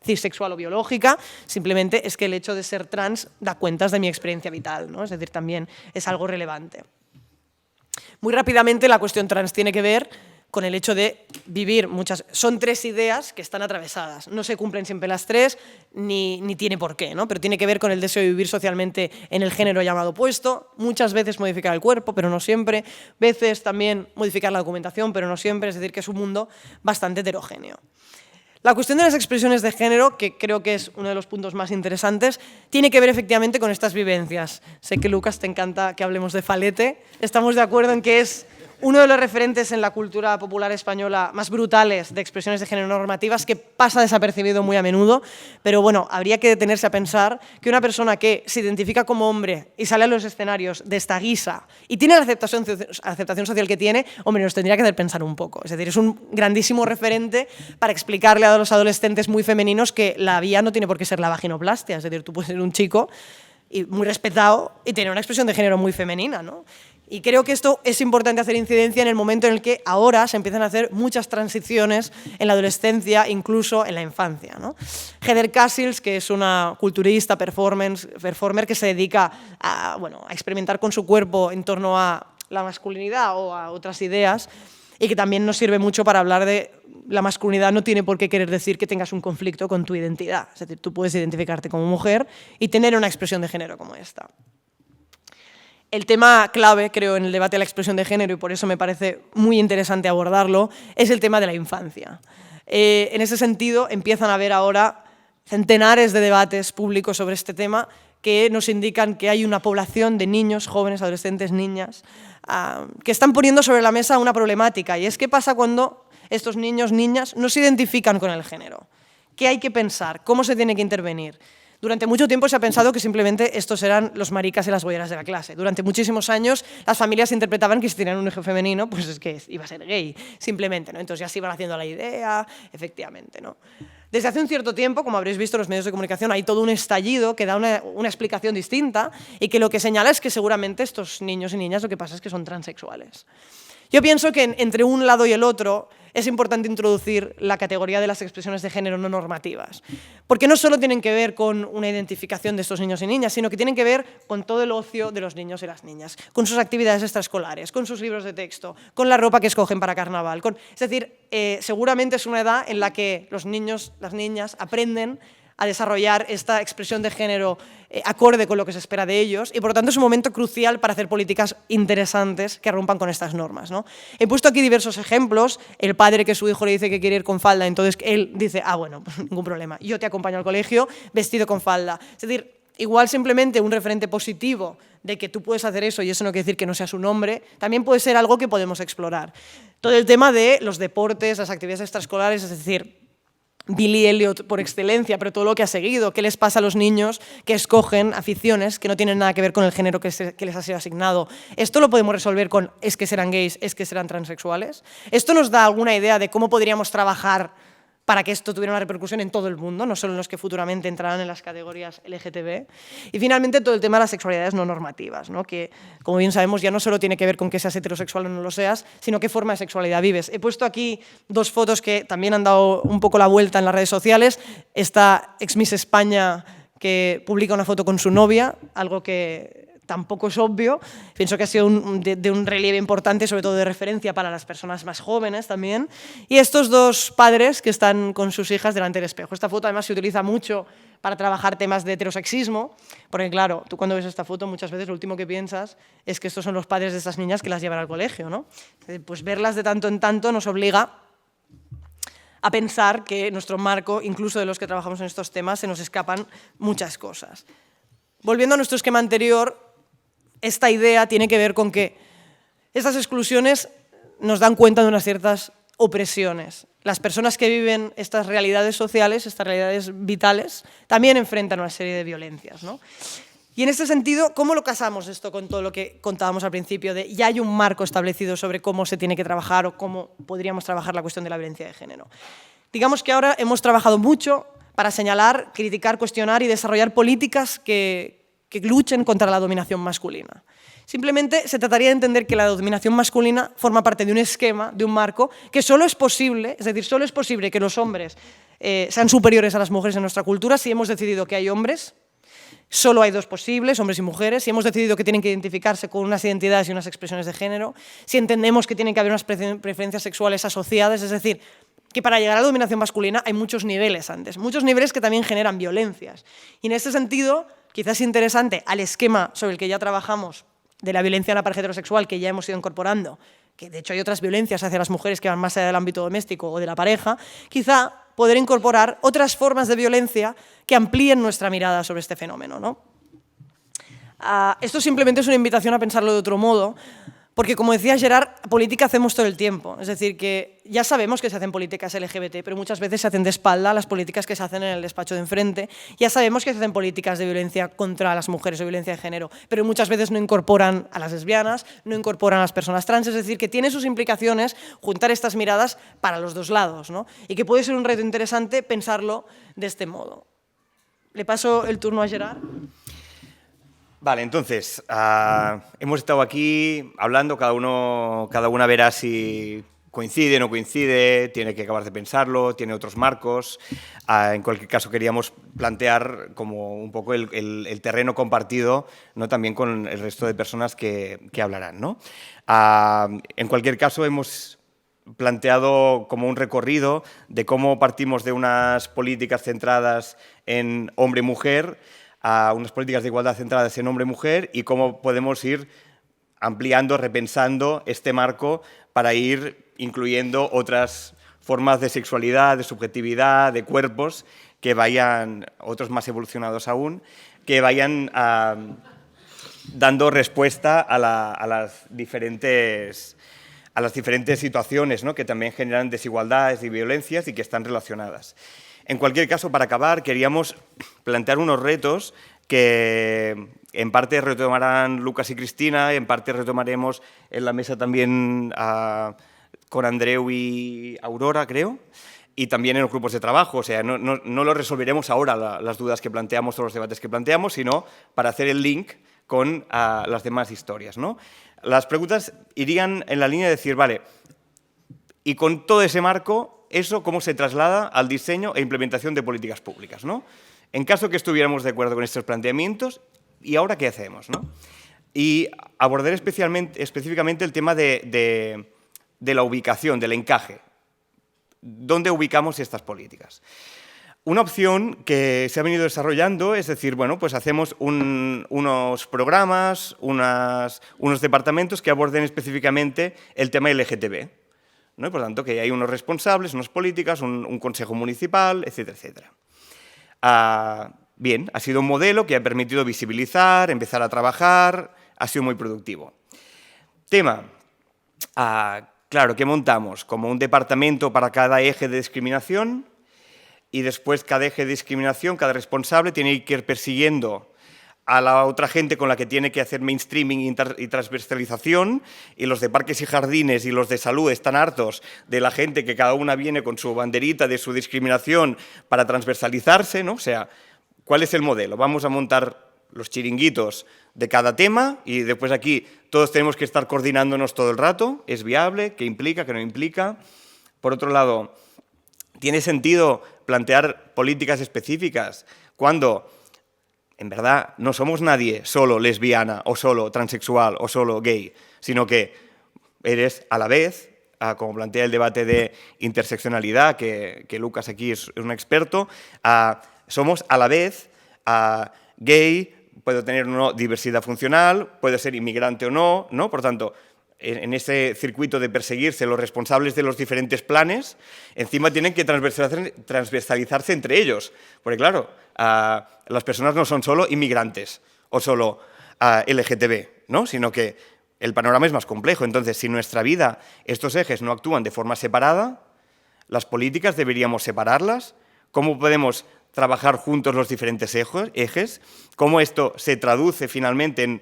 cisexual o biológica, simplemente es que el hecho de ser trans da cuentas de mi experiencia vital, ¿no? Es decir, también es algo relevante. Muy rápidamente, la cuestión trans tiene que ver con el hecho de vivir Son 3 ideas que están atravesadas. No se cumplen siempre las 3, ni tiene por qué, ¿no? Pero tiene que ver con el deseo de vivir socialmente en el género llamado opuesto, muchas veces modificar el cuerpo, pero no siempre, veces también modificar la documentación, pero no siempre, es decir, que es un mundo bastante heterogéneo. La cuestión de las expresiones de género, que creo que es uno de los puntos más interesantes, tiene que ver efectivamente con estas vivencias. Sé que, Lucas, te encanta que hablemos de Falete. Estamos de acuerdo en que es uno de los referentes en la cultura popular española más brutales de expresiones de género normativas, que pasa desapercibido muy a menudo, pero bueno, habría que detenerse a pensar que una persona que se identifica como hombre y sale a los escenarios de esta guisa y tiene la aceptación social que tiene, hombre, nos tendría que hacer pensar un poco. Es decir, es un grandísimo referente para explicarle a los adolescentes muy femeninos que la vía no tiene por qué ser la vaginoplastia. Es decir, tú puedes ser un chico y muy respetado y tener una expresión de género muy femenina, ¿no? Y creo que esto es importante hacer incidencia en el momento en el que ahora se empiezan a hacer muchas transiciones en la adolescencia, incluso en la infancia, ¿no? Heather Castles, que es una culturista, performer que se dedica a, bueno, a experimentar con su cuerpo en torno a la masculinidad o a otras ideas, y que también nos sirve mucho para hablar de la masculinidad no tiene por qué querer decir que tengas un conflicto con tu identidad. Es decir, tú puedes identificarte como mujer y tener una expresión de género como esta. El tema clave, creo, en el debate de la expresión de género, y por eso me parece muy interesante abordarlo, es el tema de la infancia. En ese sentido, empiezan a haber ahora centenares de debates públicos sobre este tema que nos indican que hay una población de niños, jóvenes, adolescentes, niñas, que están poniendo sobre la mesa una problemática, y es qué pasa cuando estos niños, niñas, no se identifican con el género. ¿Qué hay que pensar? ¿Cómo se tiene que intervenir? Durante mucho tiempo se ha pensado que simplemente estos eran los maricas y las bolleras de la clase. Durante muchísimos años las familias interpretaban que si tenían un hijo femenino, pues es que iba a ser gay, simplemente, ¿no? Entonces ya se iban haciendo la idea, efectivamente, ¿no? Desde hace un cierto tiempo, como habréis visto en los medios de comunicación, hay todo un estallido que da una explicación distinta y que lo que señala es que seguramente estos niños y niñas lo que pasa es que son transexuales. Yo pienso que entre un lado y el otro es importante introducir la categoría de las expresiones de género no normativas, porque no solo tienen que ver con una identificación de estos niños y niñas, sino que tienen que ver con todo el ocio de los niños y las niñas, con sus actividades extraescolares, con sus libros de texto, con la ropa que escogen para carnaval. Es decir, seguramente es una edad en la que los niños, las niñas aprenden a desarrollar esta expresión de género acorde con lo que se espera de ellos, y por lo tanto es un momento crucial para hacer políticas interesantes que rompan con estas normas, ¿no? He puesto aquí diversos ejemplos. El padre que su hijo le dice que quiere ir con falda, entonces él dice, bueno, pues ningún problema, yo te acompaño al colegio vestido con falda. Es decir, igual simplemente un referente positivo de que tú puedes hacer eso, y eso no quiere decir que no seas un hombre, también puede ser algo que podemos explorar. Todo el tema de los deportes, las actividades extraescolares, es decir, Billy Elliot por excelencia, pero todo lo que ha seguido, qué les pasa a los niños que escogen aficiones que no tienen nada que ver con el género que les ha sido asignado. Esto lo podemos resolver con es que serán gays, es que serán transexuales. Esto nos da alguna idea de cómo podríamos trabajar para que esto tuviera una repercusión en todo el mundo, no solo en los que futuramente entrarán en las categorías LGTB. Y finalmente todo el tema de las sexualidades no normativas, ¿no? Que, como bien sabemos, ya no solo tiene que ver con que seas heterosexual o no lo seas, sino qué forma de sexualidad vives. He puesto aquí dos fotos que también han dado un poco la vuelta en las redes sociales. Esta ex Miss España que publica una foto con su novia, algo que tampoco es obvio. Pienso que ha sido de un relieve importante, sobre todo de referencia para las personas más jóvenes también. Y estos dos padres que están con sus hijas delante del espejo. Esta foto además se utiliza mucho para trabajar temas de heterosexismo, porque claro, tú cuando ves esta foto muchas veces lo último que piensas es que estos son los padres de estas niñas que las llevan al colegio, ¿no? Pues verlas de tanto en tanto nos obliga a pensar que en nuestro marco, incluso de los que trabajamos en estos temas, se nos escapan muchas cosas. Volviendo a nuestro esquema anterior, esta idea tiene que ver con que estas exclusiones nos dan cuenta de unas ciertas opresiones. Las personas que viven estas realidades sociales, estas realidades vitales, también enfrentan una serie de violencias, ¿no? Y en este sentido, ¿cómo lo casamos esto con todo lo que contábamos al principio de ya hay un marco establecido sobre cómo se tiene que trabajar o cómo podríamos trabajar la cuestión de la violencia de género? Digamos que ahora hemos trabajado mucho para señalar, criticar, cuestionar y desarrollar políticas que luchen contra la dominación masculina. Simplemente se trataría de entender que la dominación masculina forma parte de un esquema, de un marco, que solo es posible, es decir, solo es posible que los hombres sean superiores a las mujeres en nuestra cultura si hemos decidido que hay hombres, solo hay dos posibles, hombres y mujeres, si hemos decidido que tienen que identificarse con unas identidades y unas expresiones de género, si entendemos que tienen que haber unas preferencias sexuales asociadas, es decir, que para llegar a la dominación masculina hay muchos niveles antes, muchos niveles que también generan violencias. Y en este sentido, quizás es interesante al esquema sobre el que ya trabajamos de la violencia en la pareja heterosexual que ya hemos ido incorporando, que de hecho hay otras violencias hacia las mujeres que van más allá del ámbito doméstico o de la pareja, quizá poder incorporar otras formas de violencia que amplíen nuestra mirada sobre este fenómeno, ¿no? Esto simplemente es una invitación a pensarlo de otro modo, porque, como decía Gerard, política hacemos todo el tiempo. Es decir, que ya sabemos que se hacen políticas LGBT, pero muchas veces se hacen de espalda a las políticas que se hacen en el despacho de enfrente. Ya sabemos que se hacen políticas de violencia contra las mujeres o violencia de género, pero muchas veces no incorporan a las lesbianas, no incorporan a las personas trans. Es decir, que tiene sus implicaciones juntar estas miradas para los dos lados, ¿no? Y que puede ser un reto interesante pensarlo de este modo. Le paso el turno a Gerard. Vale, entonces, hemos estado aquí hablando, cada una verá si coincide, no coincide, tiene que acabar de pensarlo, tiene otros marcos. En cualquier caso, queríamos plantear como un poco el terreno compartido, ¿no? También con el resto de personas que hablarán, ¿no? En cualquier caso, hemos planteado como un recorrido de cómo partimos de unas políticas centradas en hombre-mujer a unas políticas de igualdad centradas en hombre-mujer y cómo podemos ir ampliando, repensando este marco para ir incluyendo otras formas de sexualidad, de subjetividad, de cuerpos que vayan, otros más evolucionados aún, que vayan dando respuesta a las diferentes situaciones, ¿no? Que también generan desigualdades y violencias y que están relacionadas. En cualquier caso, para acabar, queríamos plantear unos retos que en parte retomarán Lucas y Cristina, en parte retomaremos en la mesa también con Andreu y Aurora, creo, y también en los grupos de trabajo. O sea, no lo resolveremos ahora las dudas que planteamos o los debates que planteamos, sino para hacer el link con las demás historias, ¿no? Las preguntas irían en la línea de decir, vale, y con todo ese marco, eso cómo se traslada al diseño e implementación de políticas públicas, ¿no? En caso que estuviéramos de acuerdo con estos planteamientos, ¿y ahora qué hacemos, no? Y abordaré específicamente el tema de la ubicación, del encaje. ¿Dónde ubicamos estas políticas? Una opción que se ha venido desarrollando es decir, bueno, pues hacemos unos programas, unos departamentos que aborden específicamente el tema LGTB, ¿no? Y por tanto, que hay unos responsables, unas políticas, un consejo municipal, etcétera, etcétera. Bien, ha sido un modelo que ha permitido visibilizar, empezar a trabajar, ha sido muy productivo. Tema, claro, ¿qué montamos? Como un departamento para cada eje de discriminación y después cada eje de discriminación, cada responsable tiene que ir persiguiendo a la otra gente con la que tiene que hacer mainstreaming y transversalización, y los de parques y jardines y los de salud están hartos de la gente que cada una viene con su banderita de su discriminación para transversalizarse, ¿no? O sea, ¿cuál es el modelo? Vamos a montar los chiringuitos de cada tema y después aquí todos tenemos que estar coordinándonos todo el rato. ¿Es viable? ¿Qué implica? ¿Qué no implica? Por otro lado, ¿tiene sentido plantear políticas específicas cuando en verdad no somos nadie solo lesbiana o solo transexual o solo gay, sino que eres a la vez, como plantea el debate de interseccionalidad, que Lucas aquí es un experto, somos a la vez gay, puedo tener una diversidad funcional, puede ser inmigrante o no, ¿no? Por tanto, en ese circuito de perseguirse los responsables de los diferentes planes, encima tienen que transversalizarse entre ellos. Porque claro, las personas no son solo inmigrantes o solo LGTB, ¿no? Sino que el panorama es más complejo. Entonces, si en nuestra vida estos ejes no actúan de forma separada, las políticas deberíamos separarlas. ¿Cómo podemos trabajar juntos los diferentes ejes? ¿Cómo esto se traduce finalmente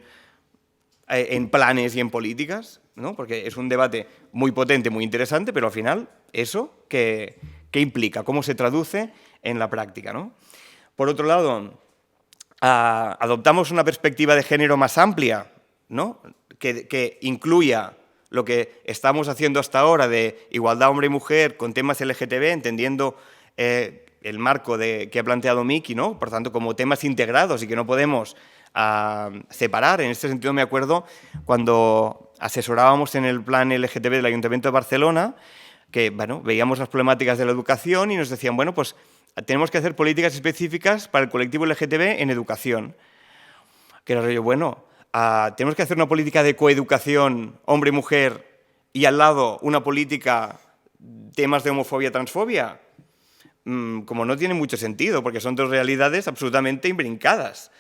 en planes y en políticas? ¿No? Porque es un debate muy potente, muy interesante, pero al final, ¿eso qué implica? ¿Cómo se traduce en la práctica, ¿no? Por otro lado, adoptamos una perspectiva de género más amplia, ¿no? Que incluya lo que estamos haciendo hasta ahora de igualdad hombre y mujer con temas LGTB, entendiendo el marco que ha planteado Miki, ¿no? Por tanto, como temas integrados y que no podemos separar. En este sentido, me acuerdo cuando asesorábamos en el plan LGTB del Ayuntamiento de Barcelona, que bueno, veíamos las problemáticas de la educación y nos decían, bueno, pues tenemos que hacer políticas específicas para el colectivo LGTB en educación. Que era rollo, bueno, tenemos que hacer una política de coeducación hombre-mujer y al lado una política temas de homofobia, transfobia. como no tiene mucho sentido, porque son dos realidades absolutamente imbrincadas.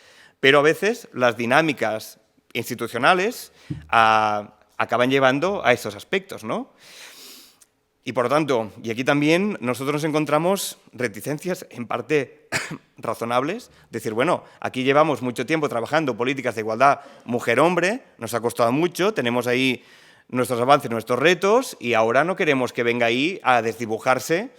Pero a veces las dinámicas institucionales acaban llevando a estos aspectos, ¿no? Y por lo tanto, y aquí también nosotros nos encontramos reticencias en parte razonables, decir, bueno, aquí llevamos mucho tiempo trabajando políticas de igualdad mujer-hombre, nos ha costado mucho, tenemos ahí nuestros avances, nuestros retos, y ahora no queremos que venga ahí a desdibujarse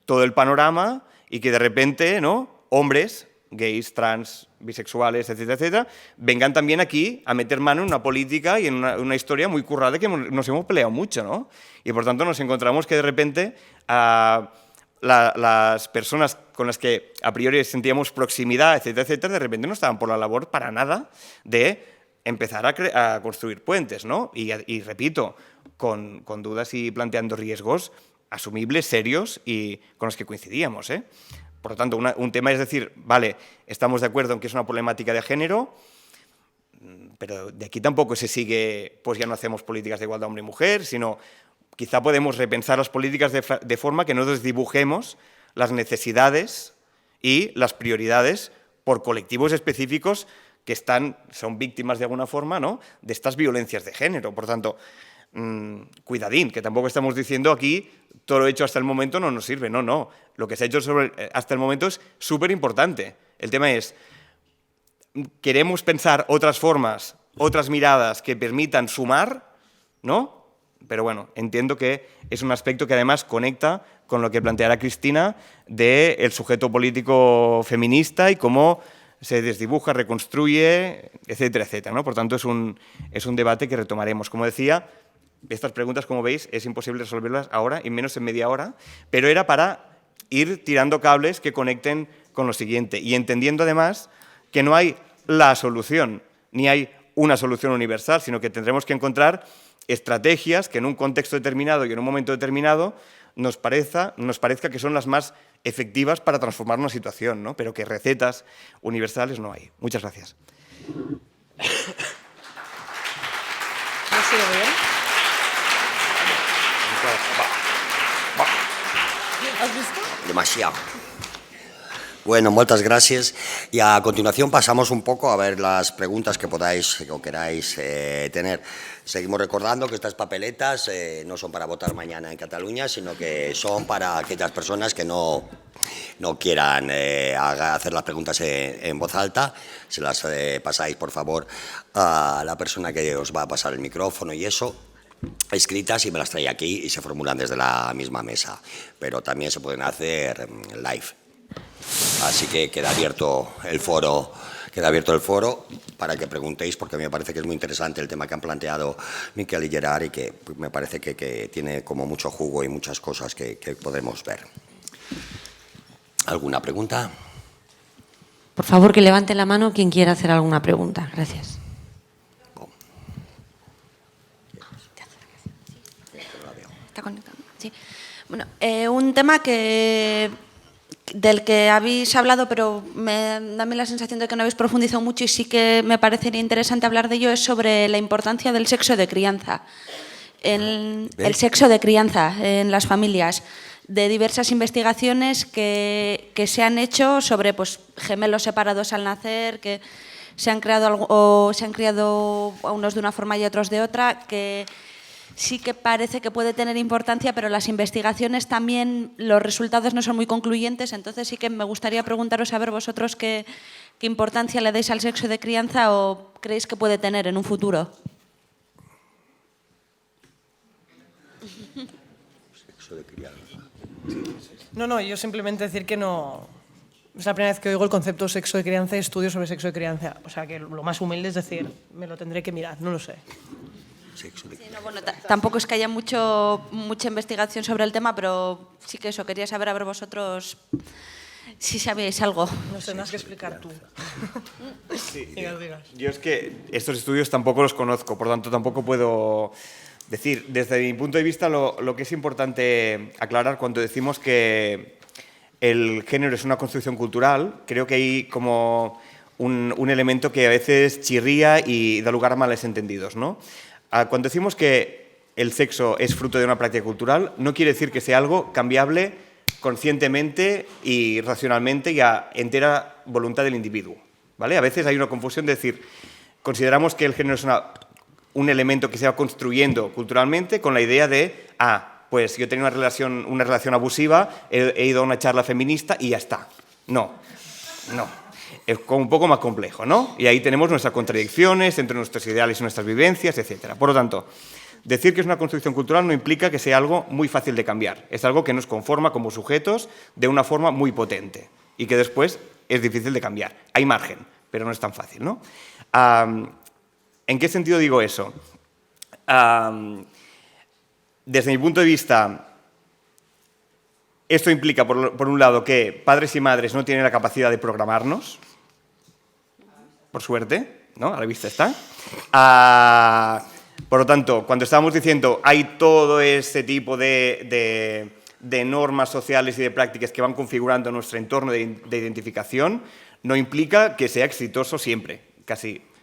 todo el panorama y que de repente, ¿no?, hombres, gays, trans, bisexuales, etcétera, etcétera, vengan también aquí a meter mano en una política y en una historia muy currada que nos hemos peleado mucho, ¿no? Y por tanto nos encontramos que de repente las personas con las que a priori sentíamos proximidad, etcétera, etcétera, de repente no estaban por la labor para nada de empezar a construir puentes, ¿no? Y repito, con dudas y planteando riesgos asumibles, serios y con los que coincidíamos, ¿eh? Por lo tanto, un tema es decir, vale, estamos de acuerdo en que es una problemática de género, pero de aquí tampoco se sigue, pues ya no hacemos políticas de igualdad hombre y mujer, sino quizá podemos repensar las políticas de forma que no desdibujemos las necesidades y las prioridades por colectivos específicos que son víctimas de alguna forma, ¿no?, de estas violencias de género. Por tanto, cuidadín, que tampoco estamos diciendo aquí todo lo hecho hasta el momento no nos sirve, no. Lo que se ha hecho hasta el momento es súper importante. El tema es, ¿queremos pensar otras formas, otras miradas que permitan sumar? ¿No? Pero bueno, entiendo que es un aspecto que además conecta con lo que planteará Cristina del sujeto político feminista y cómo se desdibuja, reconstruye, etcétera, etcétera, ¿no? Por tanto, es un debate que retomaremos. Como decía, estas preguntas, como veis, es imposible resolverlas ahora y menos en media hora, pero era para ir tirando cables que conecten con lo siguiente y entendiendo además que no hay la solución, ni hay una solución universal, sino que tendremos que encontrar estrategias que en un contexto determinado y en un momento determinado nos parezca que son las más efectivas para transformar una situación, ¿no? Pero que recetas universales no hay. Muchas gracias. ¿No sigue bien? ¿Has visto? Demasiado. Bueno, muchas gracias. Y a continuación pasamos un poco a ver las preguntas que podáis o queráis tener. Seguimos recordando que estas papeletas no son para votar mañana en Cataluña, sino que son para aquellas personas que no quieran hacer las preguntas en voz alta. Se las pasáis, por favor, a la persona que os va a pasar el micrófono y eso, escritas, y me las trae aquí y se formulan desde la misma mesa. Pero también se pueden hacer live. Así que queda abierto el foro para que preguntéis, porque me parece que es muy interesante el tema que han planteado Miquel y Gerard y que me parece que tiene como mucho jugo y muchas cosas que podemos ver. ¿Alguna pregunta? Por favor, que levante la mano quien quiera hacer alguna pregunta. Gracias. Está conectando. Sí. Bueno, un tema del que habéis hablado, pero me da a mí la sensación de que no habéis profundizado mucho y sí que me parecería interesante hablar de ello, es sobre la importancia del sexo de crianza. El sexo de crianza en las familias, de diversas investigaciones que se han hecho sobre gemelos separados al nacer, que se han criado a unos de una forma y a otros de otra, que sí que parece que puede tener importancia, pero las investigaciones también, los resultados no son muy concluyentes, entonces sí que me gustaría preguntaros a ver vosotros qué importancia le dais al sexo de crianza o creéis que puede tener en un futuro. Sexo de crianza. No, yo simplemente decir que no... Es la primera vez que oigo el concepto sexo de crianza y estudio sobre sexo de crianza. O sea, que lo más humilde es decir, me lo tendré que mirar, no lo sé. Sí, no, bueno, tampoco es que haya mucha investigación sobre el tema, pero sí que eso, quería saber a ver vosotros si sabíais algo. Nos tendrás que explicar tú. Sí, digas. Yo es que estos estudios tampoco los conozco, por tanto tampoco puedo decir. Desde mi punto de vista, lo que es importante aclarar cuando decimos que el género es una construcción cultural, creo que hay como un elemento que a veces chirría y da lugar a malos entendidos, ¿no? Cuando decimos que el sexo es fruto de una práctica cultural, no quiere decir que sea algo cambiable conscientemente y racionalmente y a entera voluntad del individuo, ¿vale? A veces hay una confusión de decir, consideramos que el género es un elemento que se va construyendo culturalmente con la idea de, pues yo tenía una relación abusiva, he ido a una charla feminista y ya está. No. Es como un poco más complejo, ¿no? Y ahí tenemos nuestras contradicciones entre nuestros ideales y nuestras vivencias, etc. Por lo tanto, decir que es una construcción cultural no implica que sea algo muy fácil de cambiar. Es algo que nos conforma como sujetos de una forma muy potente y que después es difícil de cambiar. Hay margen, pero no es tan fácil, ¿no? ¿En qué sentido digo eso? Desde mi punto de vista, esto implica, por un lado, que padres y madres no tienen la capacidad de programarnos, por suerte, ¿no? A la vista está. Por lo tanto, cuando estábamos diciendo hay todo ese tipo de normas sociales y de prácticas que van configurando nuestro entorno de identificación, no implica que sea exitoso siempre,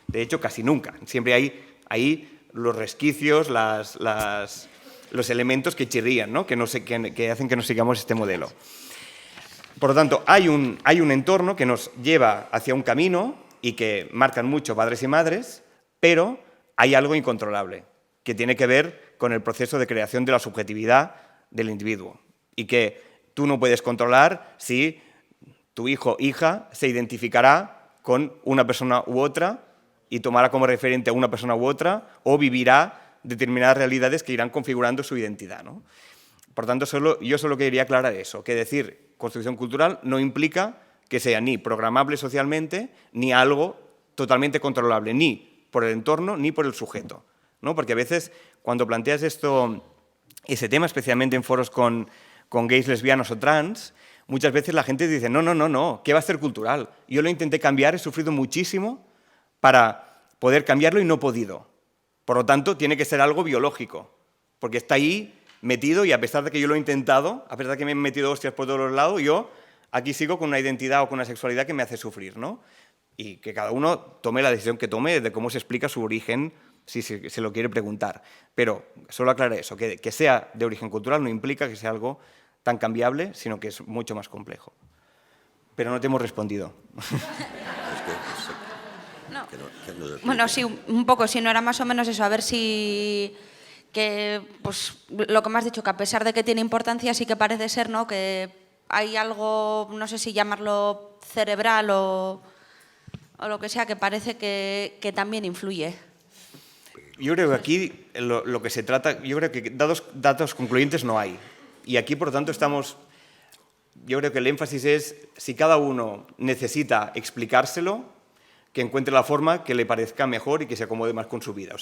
de hecho casi nunca. Siempre hay ahí los resquicios, los elementos que chirrían, ¿no? que hacen que no sigamos este modelo. Por lo tanto, hay un entorno que nos lleva hacia un camino y que marcan mucho padres y madres, pero hay algo incontrolable, que tiene que ver con el proceso de creación de la subjetividad del individuo y que tú no puedes controlar si tu hijo o hija se identificará con una persona u otra y tomará como referente a una persona u otra o vivirá determinadas realidades que irán configurando su identidad, ¿no? Por tanto, yo solo quería aclarar eso, que decir construcción cultural no implica que sea ni programable socialmente ni algo totalmente controlable, ni por el entorno ni por el sujeto, ¿no? Porque a veces cuando planteas ese tema, especialmente en foros con gays, lesbianos o trans, muchas veces la gente dice, no, ¿qué va a ser cultural? Yo lo intenté cambiar, he sufrido muchísimo para poder cambiarlo y no he podido. Por lo tanto, tiene que ser algo biológico, porque está ahí metido y a pesar de que yo lo he intentado, a pesar de que me he metido hostias por todos los lados, yo aquí sigo con una identidad o con una sexualidad que me hace sufrir, ¿no? Y que cada uno tome la decisión que tome de cómo se explica su origen, si se lo quiere preguntar. Pero solo aclarar eso, que sea de origen cultural no implica que sea algo tan cambiable, sino que es mucho más complejo. Pero no te hemos respondido. No. Bueno, sí, un poco, si no era más o menos eso, a ver si... pues lo que me has dicho, que a pesar de que tiene importancia, sí que parece ser, ¿no?, que hay algo, no sé si llamarlo cerebral o lo que sea, que parece que también influye. Yo creo que aquí lo que se trata, yo creo que datos concluyentes no hay. Y aquí, por lo tanto, yo creo que el énfasis es, si cada uno necesita explicárselo, que encuentre la forma que le parezca mejor y que se acomode más con su vida.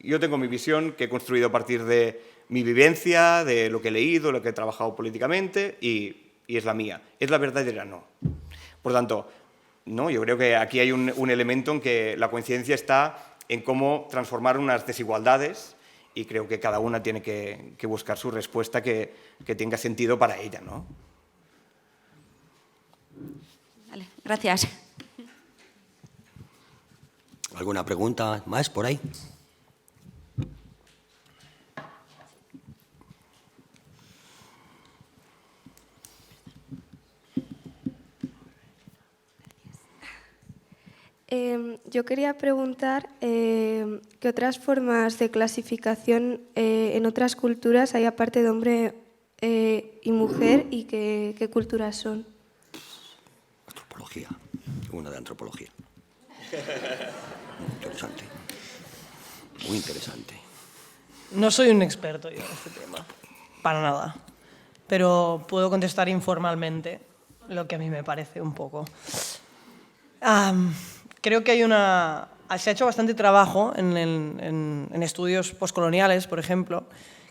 Yo tengo mi visión que he construido a partir de mi vivencia, de lo que he leído, lo que he trabajado políticamente y es la mía. ¿Es la verdadera? No. Por lo tanto, no, yo creo que aquí hay un elemento en que la coincidencia está en cómo transformar unas desigualdades y creo que cada una tiene que buscar su respuesta que tenga sentido para ella, ¿no? Vale, gracias. ¿Alguna pregunta más por ahí? Yo quería preguntar qué otras formas de clasificación en otras culturas hay aparte de hombre y mujer y qué culturas son. Antropología, una de antropología. Muy interesante. Muy interesante. No soy un experto yo en este tema, para nada, pero puedo contestar informalmente lo que a mí me parece un poco. Creo que se ha hecho bastante trabajo en estudios postcoloniales, por ejemplo,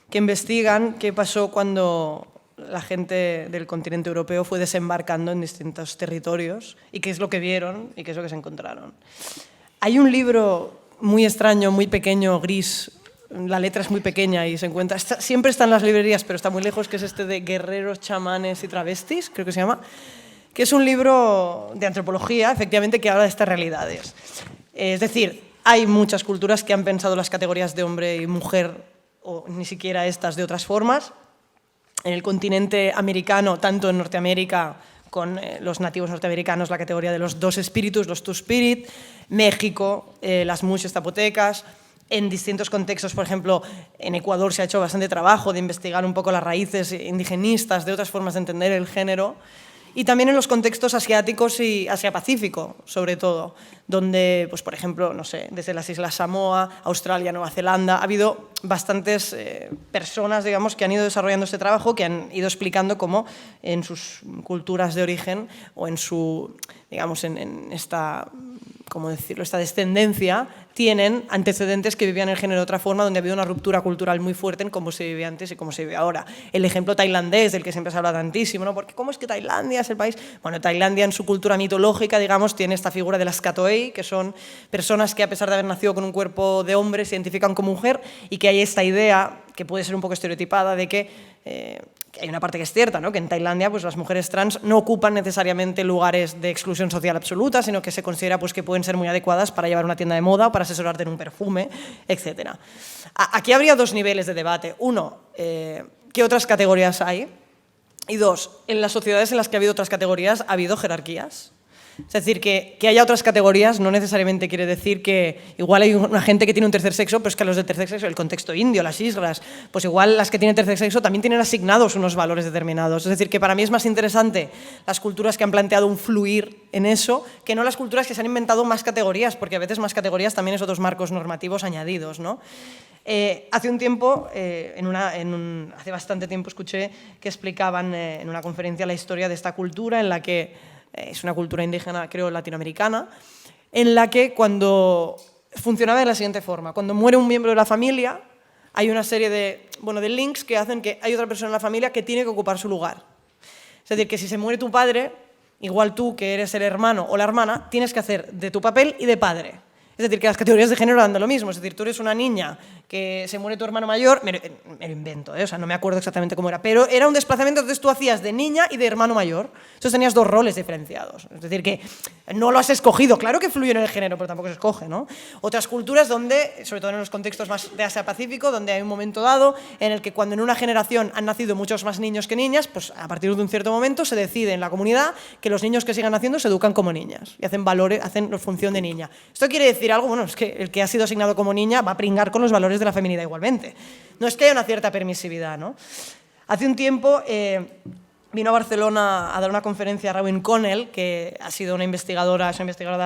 que investigan qué pasó cuando la gente del continente europeo fue desembarcando en distintos territorios y qué es lo que vieron y qué es lo que se encontraron. Hay un libro muy extraño, muy pequeño, gris, la letra es muy pequeña y se encuentra, siempre está en las librerías, pero está muy lejos, que es este de Guerreros, Chamanes y Travestis, creo que se llama, que es un libro de antropología, efectivamente, que habla de estas realidades. Es decir, hay muchas culturas que han pensado las categorías de hombre y mujer, o ni siquiera estas, de otras formas, en el continente americano, tanto en Norteamérica, con los nativos norteamericanos, la categoría de los 2 espíritus, los Two Spirit, México, las muxes zapotecas. En distintos contextos, por ejemplo, en Ecuador se ha hecho bastante trabajo de investigar un poco las raíces indigenistas de otras formas de entender el género. Y también en los contextos asiáticos y Asia-Pacífico, sobre todo, donde, pues, por ejemplo, no sé, desde las Islas Samoa, Australia, Nueva Zelanda, ha habido bastantes personas, digamos, que han ido desarrollando este trabajo, que han ido explicando cómo en sus culturas de origen o en su, digamos, en esta, ¿cómo decirlo?, esta descendencia, tienen antecedentes que vivían el género de otra forma, donde ha habido una ruptura cultural muy fuerte en cómo se vivía antes y cómo se vive ahora. El ejemplo tailandés, del que siempre se habla tantísimo, ¿no? Porque ¿cómo es que Tailandia es el país? Bueno, Tailandia en su cultura mitológica, digamos, tiene esta figura de las Katoei, que son personas que a pesar de haber nacido con un cuerpo de hombre se identifican como mujer, y que hay esta idea, que puede ser un poco estereotipada, de que hay una parte que es cierta, ¿no? Que en Tailandia pues, las mujeres trans no ocupan necesariamente lugares de exclusión social absoluta, sino que se considera pues, que pueden ser muy adecuadas para llevar una tienda de moda o para asesorarte en un perfume, etc. Aquí habría 2 niveles de debate. Uno, ¿qué otras categorías hay? Y 2, en las sociedades en las que ha habido otras categorías, ¿ha habido jerarquías? Es decir, que haya otras categorías no necesariamente quiere decir que igual hay una gente que tiene un tercer sexo, pero es que a los de tercer sexo, el contexto indio, las islas, pues igual las que tienen tercer sexo también tienen asignados unos valores determinados. Es decir, que para mí es más interesante las culturas que han planteado un fluir en eso que no las culturas que se han inventado más categorías, porque a veces más categorías también es otros marcos normativos añadidos, ¿no? Hace un tiempo, hace bastante tiempo escuché que explicaban en una conferencia la historia de esta cultura en la que es una cultura indígena, creo, latinoamericana, en la que cuando funcionaba de la siguiente forma. Cuando muere un miembro de la familia, hay una serie de links que hacen que hay otra persona en la familia que tiene que ocupar su lugar. Es decir, que si se muere tu padre, igual tú, que eres el hermano o la hermana, tienes que hacer de tu papel y de padre. Es decir, que las categorías de género dan de lo mismo. Es decir, tú eres una niña que se muere tu hermano mayor, me lo invento, o sea, no me acuerdo exactamente cómo era, pero era un desplazamiento, entonces tú hacías de niña y de hermano mayor. Entonces tenías 2 roles diferenciados. Es decir, que no lo has escogido. Claro que fluye en el género, pero tampoco se escoge, ¿no? Otras culturas donde, sobre todo en los contextos más de Asia-Pacífico, donde hay un momento dado en el que cuando en una generación han nacido muchos más niños que niñas, pues a partir de un cierto momento se decide en la comunidad que los niños que sigan naciendo se educan como niñas y hacen valores, hacen función de niña. Esto quiere decir algo, bueno, es que el que ha sido asignado como niña va a pringar con los valores de la feminidad igualmente. No es que haya una cierta permisividad, ¿no? Hace un tiempo vino a Barcelona a dar una conferencia a Rawen Connell, que ha sido una investigadora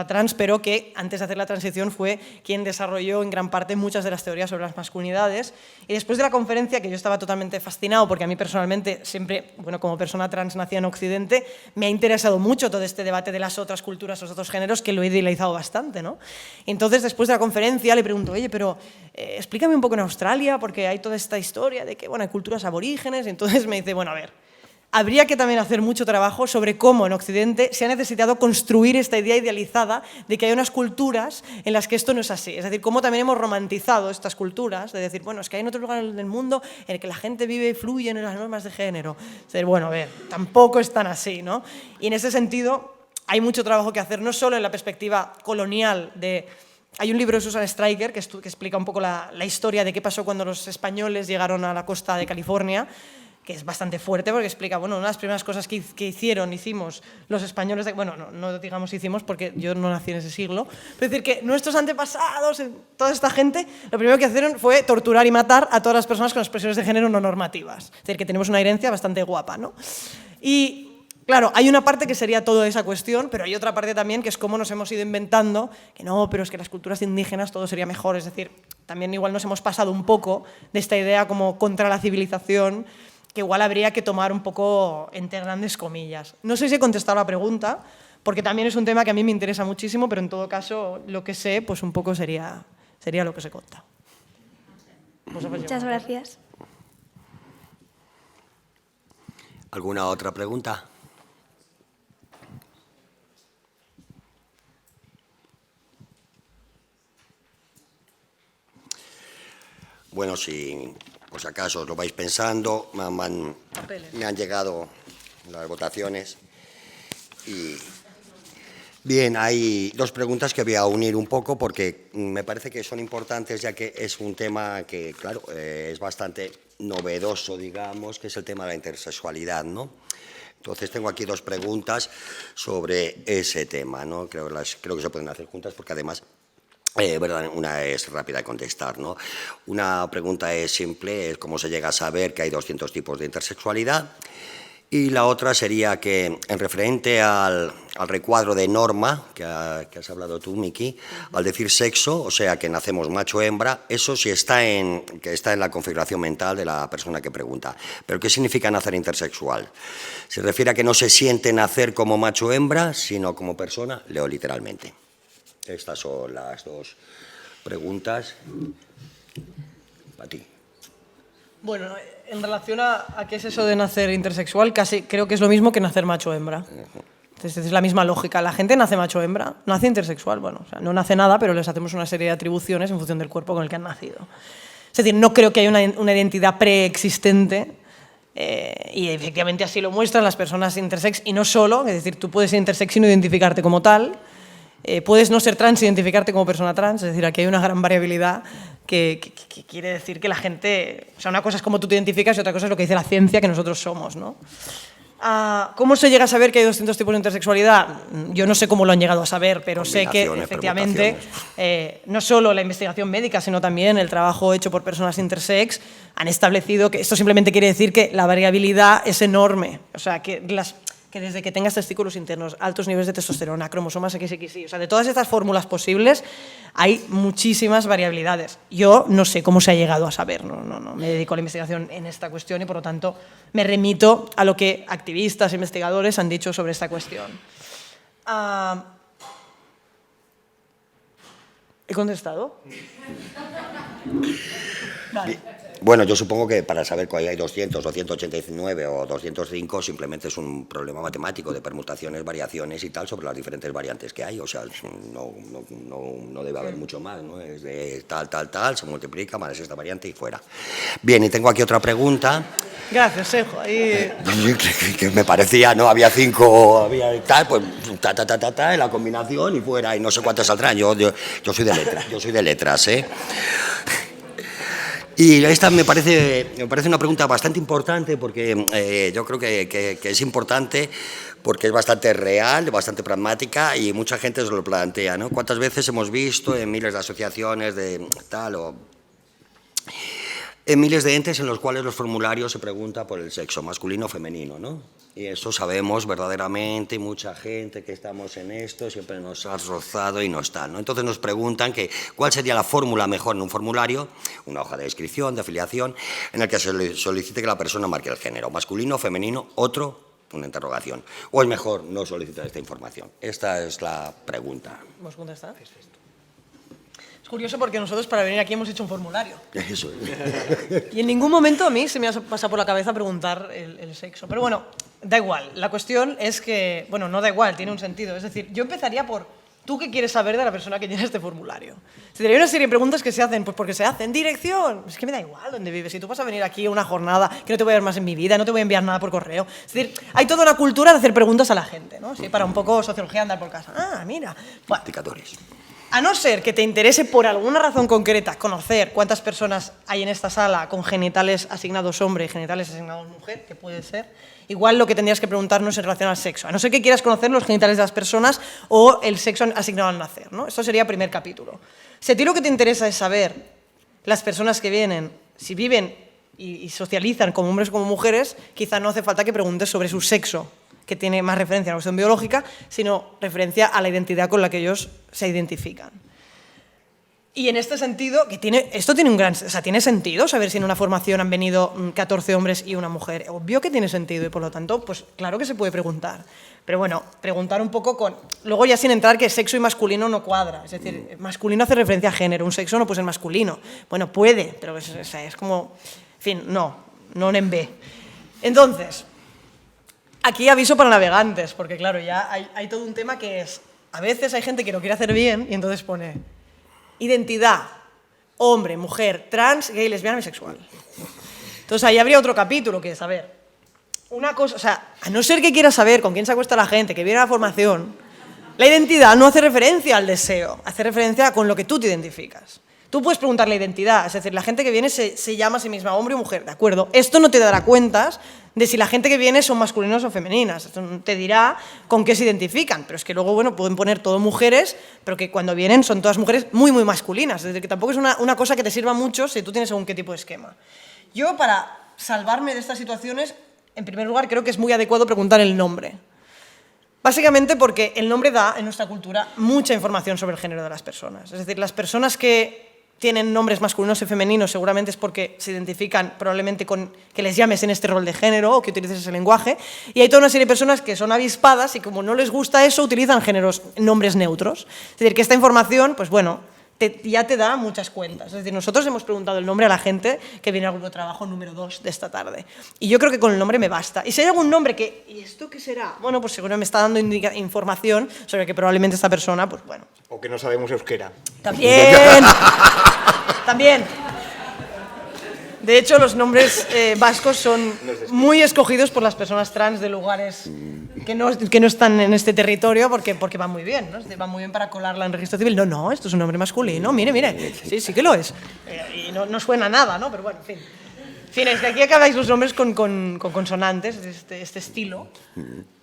trans, pero que antes de hacer la transición fue quien desarrolló en gran parte muchas de las teorías sobre las masculinidades. Y después de la conferencia, que yo estaba totalmente fascinado, porque a mí personalmente siempre, bueno, como persona trans nacida en Occidente, me ha interesado mucho todo este debate de las otras culturas, los otros géneros, que lo he idealizado bastante, ¿no? Entonces, después de la conferencia, le pregunto, oye, pero explícame un poco en Australia, porque hay toda esta historia de que, bueno, hay culturas aborígenes, y entonces me dice, bueno, a ver, habría que también hacer mucho trabajo sobre cómo en Occidente se ha necesitado construir esta idea idealizada de que hay unas culturas en las que esto no es así. Es decir, cómo también hemos romantizado estas culturas, de decir, bueno, es que hay en otros lugares del mundo en el que la gente vive y fluye en las normas de género. Es decir, bueno, a ver, tampoco es tan así, ¿no? Y en ese sentido hay mucho trabajo que hacer, no solo en la perspectiva colonial de... Hay un libro de Susan Stryker que explica un poco la historia de qué pasó cuando los españoles llegaron a la costa de California, que es bastante fuerte porque explica, bueno, una de las primeras cosas que hicimos los españoles, bueno, no digamos hicimos porque yo no nací en ese siglo, pero es decir que nuestros antepasados, toda esta gente, lo primero que hicieron fue torturar y matar a todas las personas con expresiones de género no normativas. Es decir, que tenemos una herencia bastante guapa, ¿no? Y claro, hay una parte que sería toda esa cuestión, pero hay otra parte también que es cómo nos hemos ido inventando, que no, pero es que las culturas indígenas todo sería mejor, es decir, también igual nos hemos pasado un poco de esta idea como contra la civilización, que igual habría que tomar un poco entre grandes comillas. No sé si he contestado la pregunta, porque también es un tema que a mí me interesa muchísimo, pero en todo caso lo que sé, pues un poco sería lo que os he contado. Muchas gracias. ¿Alguna otra pregunta? Bueno, si por si acaso os lo vais pensando, me han llegado las votaciones y Bien, hay dos preguntas que voy a unir un poco porque me parece que son importantes, ya que es un tema que, claro, es bastante novedoso, digamos, que es el tema de la intersexualidad, ¿no? Entonces tengo aquí dos preguntas sobre ese tema, ¿no? Creo que se pueden hacer juntas porque además una es rápida de contestar, ¿no? Una pregunta es simple, es cómo se llega a saber que hay 200 tipos de intersexualidad. Y la otra sería que, en referente al recuadro de norma, que has hablado tú, Miki, al decir sexo, o sea, que nacemos macho o hembra, eso sí está en la configuración mental de la persona que pregunta. ¿Pero qué significa nacer intersexual? ¿Se refiere a que no se siente nacer como macho o hembra, sino como persona? Leo literalmente. Estas son las dos preguntas. Para ti. Bueno, en relación a qué es eso de nacer intersexual, casi creo que es lo mismo que nacer macho o hembra. Entonces, es la misma lógica. La gente nace macho o hembra, nace intersexual. Bueno, o sea, no nace nada, pero les hacemos una serie de atribuciones en función del cuerpo con el que han nacido. Es decir, no creo que haya una identidad preexistente y efectivamente así lo muestran las personas intersex y no solo, es decir, tú puedes ser intersex y no identificarte como tal, puedes no ser trans y identificarte como persona trans, es decir, aquí hay una gran variabilidad que quiere decir que la gente, o sea, una cosa es cómo tú te identificas y otra cosa es lo que dice la ciencia que nosotros somos, ¿no? ¿Cómo se llega a saber que hay 200 tipos de intersexualidad? Yo no sé cómo lo han llegado a saber, pero sé que efectivamente no solo la investigación médica, sino también el trabajo hecho por personas intersex han establecido que esto simplemente quiere decir que la variabilidad es enorme, o sea, que desde que tengas testículos internos, altos niveles de testosterona, cromosomas XXY, o sea, de todas estas fórmulas posibles hay muchísimas variabilidades. Yo no sé cómo se ha llegado a saber, no me dedico a la investigación en esta cuestión y por lo tanto me remito a lo que activistas, investigadores han dicho sobre esta cuestión. ¿He contestado? Vale. Bueno, yo supongo que para saber cuál hay 200 o 189 o 205 simplemente es un problema matemático de permutaciones, variaciones y tal sobre las diferentes variantes que hay. O sea, no debe haber mucho más, ¿no? Es de tal, se multiplica, más esta variante y fuera. Bien, y tengo aquí otra pregunta. Gracias, Sejo. Ahí... que me parecía, ¿no? Había 5, había tal, pues en la combinación y fuera, y no sé cuántas saldrán. Yo soy de letras, ¿eh? Y esta me parece una pregunta bastante importante porque yo creo que es importante porque es bastante real, bastante pragmática y mucha gente se lo plantea, ¿no? ¿Cuántas veces hemos visto en miles de asociaciones de tal o en miles de entes en los cuales los formularios se pregunta por el sexo masculino o femenino, ¿no? Y eso sabemos verdaderamente, mucha gente que estamos en esto siempre nos ha rozado y no está, ¿no? Entonces nos preguntan que cuál sería la fórmula mejor en un formulario, una hoja de descripción, de afiliación, en el que se le solicite que la persona marque el género, masculino, femenino, otro, una interrogación. ¿O es mejor no solicitar esta información? Esta es la pregunta. ¿Vos contestar? Es curioso porque nosotros para venir aquí hemos hecho un formulario. Eso es. Y en ningún momento a mí se me ha pasado por la cabeza preguntar el sexo. Pero bueno, da igual. La cuestión es que, bueno, no da igual, tiene un sentido. Es decir, yo empezaría por, ¿tú qué quieres saber de la persona que llena este formulario? Es decir, hay una serie de preguntas que se hacen, pues porque se hacen. Dirección. Es que me da igual dónde vives. Si tú vas a venir aquí a una jornada que no te voy a ver más en mi vida, no te voy a enviar nada por correo. Es decir, hay toda una cultura de hacer preguntas a la gente, ¿no? Sí, para un poco sociología andar por casa. Ah, mira. Bueno, indicadores. A no ser que te interese por alguna razón concreta conocer cuántas personas hay en esta sala con genitales asignados hombre y genitales asignados mujer, que puede ser, igual lo que tendrías que preguntarnos en relación al sexo. A no ser que quieras conocer los genitales de las personas o el sexo asignado al nacer, ¿no? Esto sería el primer capítulo. Si a ti lo que te interesa es saber las personas que vienen, si viven y socializan como hombres o como mujeres, quizá no hace falta que preguntes sobre su sexo, que tiene más referencia a la cuestión biológica, sino referencia a la identidad con la que ellos se identifican. Y en este sentido, esto tiene tiene sentido saber si en una formación han venido 14 hombres y una mujer. Obvio que tiene sentido y por lo tanto, pues claro que se puede preguntar. Pero bueno, preguntar un poco con... Luego ya sin entrar que sexo y masculino no cuadra. Es decir, masculino hace referencia a género, un sexo no puede ser masculino. Bueno, puede, pero es como... En fin, no en B. Entonces... Aquí aviso para navegantes, porque claro, ya hay todo un tema que es, a veces hay gente que lo quiere hacer bien y entonces pone identidad, hombre, mujer, trans, gay, lesbiana, bisexual. Entonces ahí habría otro capítulo que es, a ver, una cosa, o sea, a no ser que quieras saber con quién se acuesta la gente, que viene a la formación, La identidad no hace referencia al deseo, hace referencia con lo que tú te identificas. Tú puedes preguntar la identidad, es decir, la gente que viene se llama a sí misma hombre o mujer, ¿de acuerdo? Esto no te dará cuentas de si la gente que viene son masculinos o femeninas, esto te dirá con qué se identifican, pero es que luego, bueno, pueden poner todo mujeres, pero que cuando vienen son todas mujeres muy, muy masculinas, es decir, que tampoco es una cosa que te sirva mucho si tú tienes según qué tipo de esquema. Yo, para salvarme de estas situaciones, en primer lugar, creo que es muy adecuado preguntar el nombre. Básicamente porque el nombre da, en nuestra cultura, mucha información sobre el género de las personas. Es decir, las personas que tienen nombres masculinos y femeninos seguramente es porque se identifican probablemente con que les llames en este rol de género o que utilices ese lenguaje. Y hay toda una serie de personas que son avispadas y como no les gusta eso, utilizan nombres neutros. Es decir, que esta información, pues bueno, ya te da muchas cuentas. Es decir, nosotros hemos preguntado el nombre a la gente que viene al grupo de trabajo número 2 de esta tarde. Y yo creo que con el nombre me basta. Y si hay algún nombre que, ¿y esto qué será? Bueno, pues seguro me está dando información sobre que probablemente esta persona, pues bueno. O que no sabemos euskera. También. También. De hecho, los nombres vascos son muy escogidos por las personas trans de lugares que no están en este territorio porque van muy bien, ¿no? Van muy bien para colarla en registro civil. No, esto es un nombre masculino, mire. Sí que lo es. Y no suena a nada, ¿no? Pero bueno, en fin. En fin, es que aquí acabáis los nombres con consonantes, de este estilo,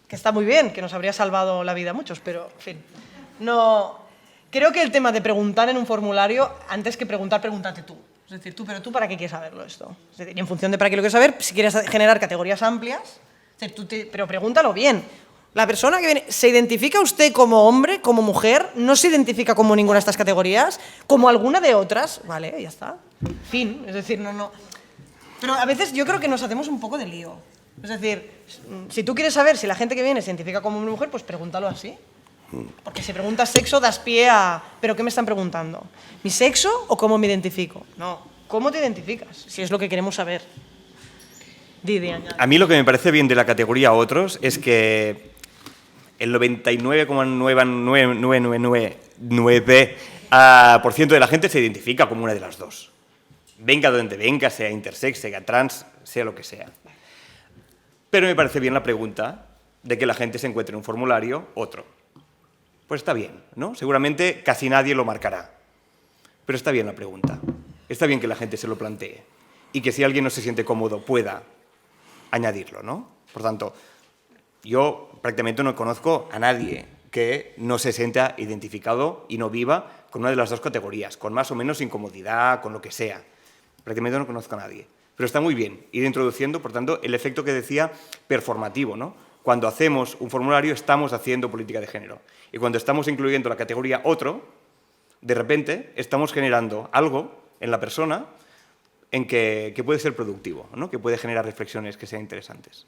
que está muy bien, que nos habría salvado la vida a muchos, pero, en fin, no... Creo que el tema de preguntar en un formulario, antes que preguntar, pregúntate tú. Es decir, ¿pero tú para qué quieres saberlo esto? Es decir, y en función de para qué lo quieres saber, si quieres generar categorías amplias, es decir, pero pregúntalo bien. La persona que viene, ¿se identifica usted como hombre, como mujer? ¿No se identifica como ninguna de estas categorías? ¿Como alguna de otras? Vale, ya está. Fin, es decir, no... Pero a veces yo creo que nos hacemos un poco de lío. Es decir, si tú quieres saber si la gente que viene se identifica como una mujer, pues pregúntalo así. Porque si preguntas sexo, das pie a... ¿Pero qué me están preguntando? ¿Mi sexo o cómo me identifico? No, ¿cómo te identificas? Si es lo que queremos saber. Didi, añade. A mí lo que me parece bien de la categoría otros es que el 99,9999% de la gente se identifica como una de las dos. Venga de donde venga, sea intersex, sea trans, sea lo que sea. Pero me parece bien la pregunta de que la gente se encuentre en un formulario otro. Pues está bien, ¿no? Seguramente casi nadie lo marcará. Pero está bien la pregunta. Está bien que la gente se lo plantee. Y que si alguien no se siente cómodo pueda añadirlo, ¿no? Por tanto, yo prácticamente no conozco a nadie que no se sienta identificado y no viva con una de las dos categorías, con más o menos incomodidad, con lo que sea. Prácticamente no conozco a nadie. Pero está muy bien ir introduciendo, por tanto, el efecto que decía performativo, ¿no? Cuando hacemos un formulario estamos haciendo política de género. Y cuando estamos incluyendo la categoría otro, de repente estamos generando algo en la persona en que puede ser productivo, ¿no? Que puede generar reflexiones que sean interesantes.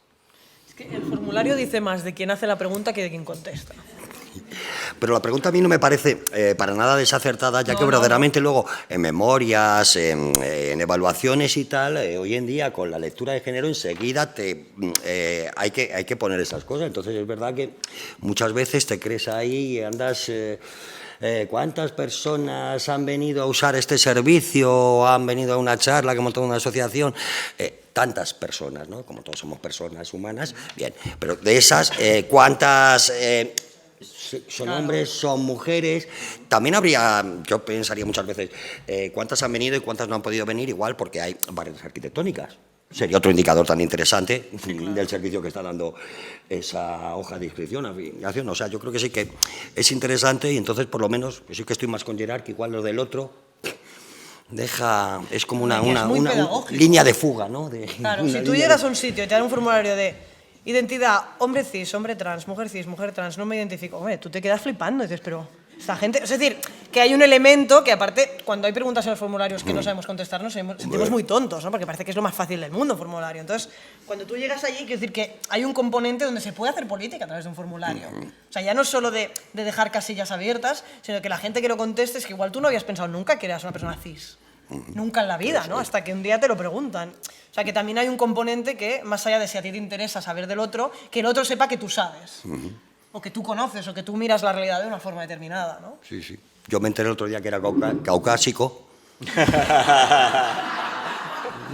Es que el formulario dice más de quien hace la pregunta que de quien contesta. Pero la pregunta a mí no me parece para nada desacertada, ya que verdaderamente luego en memorias, en evaluaciones y tal, hoy en día con la lectura de género enseguida hay que poner esas cosas. Entonces es verdad que muchas veces te crees ahí y andas... ¿cuántas personas han venido a usar este servicio? ¿Han venido a una charla que montó una asociación? Tantas personas, ¿no? Como todos somos personas humanas, bien. Pero de esas, ¿cuántas... son hombres, son mujeres? También habría, yo pensaría muchas veces, cuántas han venido y cuántas no han podido venir, igual porque hay barreras arquitectónicas. Sería otro indicador tan interesante del servicio que está dando esa hoja de inscripción, afiliación. O sea, yo creo que sí que es interesante y entonces, por lo menos, yo sí que estoy más con Gerard, que igual lo del otro es como una línea de fuga, ¿no? Claro, si tú llegas a un sitio y te dan un formulario de identidad, hombre cis, hombre trans, mujer cis, mujer trans, no me identifico. Hombre, tú te quedas flipando y dices, pero esta gente... Es decir, que hay un elemento que aparte, cuando hay preguntas en los formularios que no sabemos contestar, nos sentimos muy tontos, ¿no? Porque parece que es lo más fácil del mundo, formulario. Entonces, cuando tú llegas allí, quiero decir que hay un componente donde se puede hacer política a través de un formulario. O sea, ya no es solo de dejar casillas abiertas, sino que la gente que lo conteste es que igual tú no habías pensado nunca que eras una persona cis. Nunca en la vida, ¿no? Hasta que un día te lo preguntan. O sea, que también hay un componente que, más allá de si a ti te interesa saber del otro, que el otro sepa que tú sabes. O que tú conoces, o que tú miras la realidad de una forma determinada, ¿no? Sí, sí. Yo me enteré el otro día que era caucásico.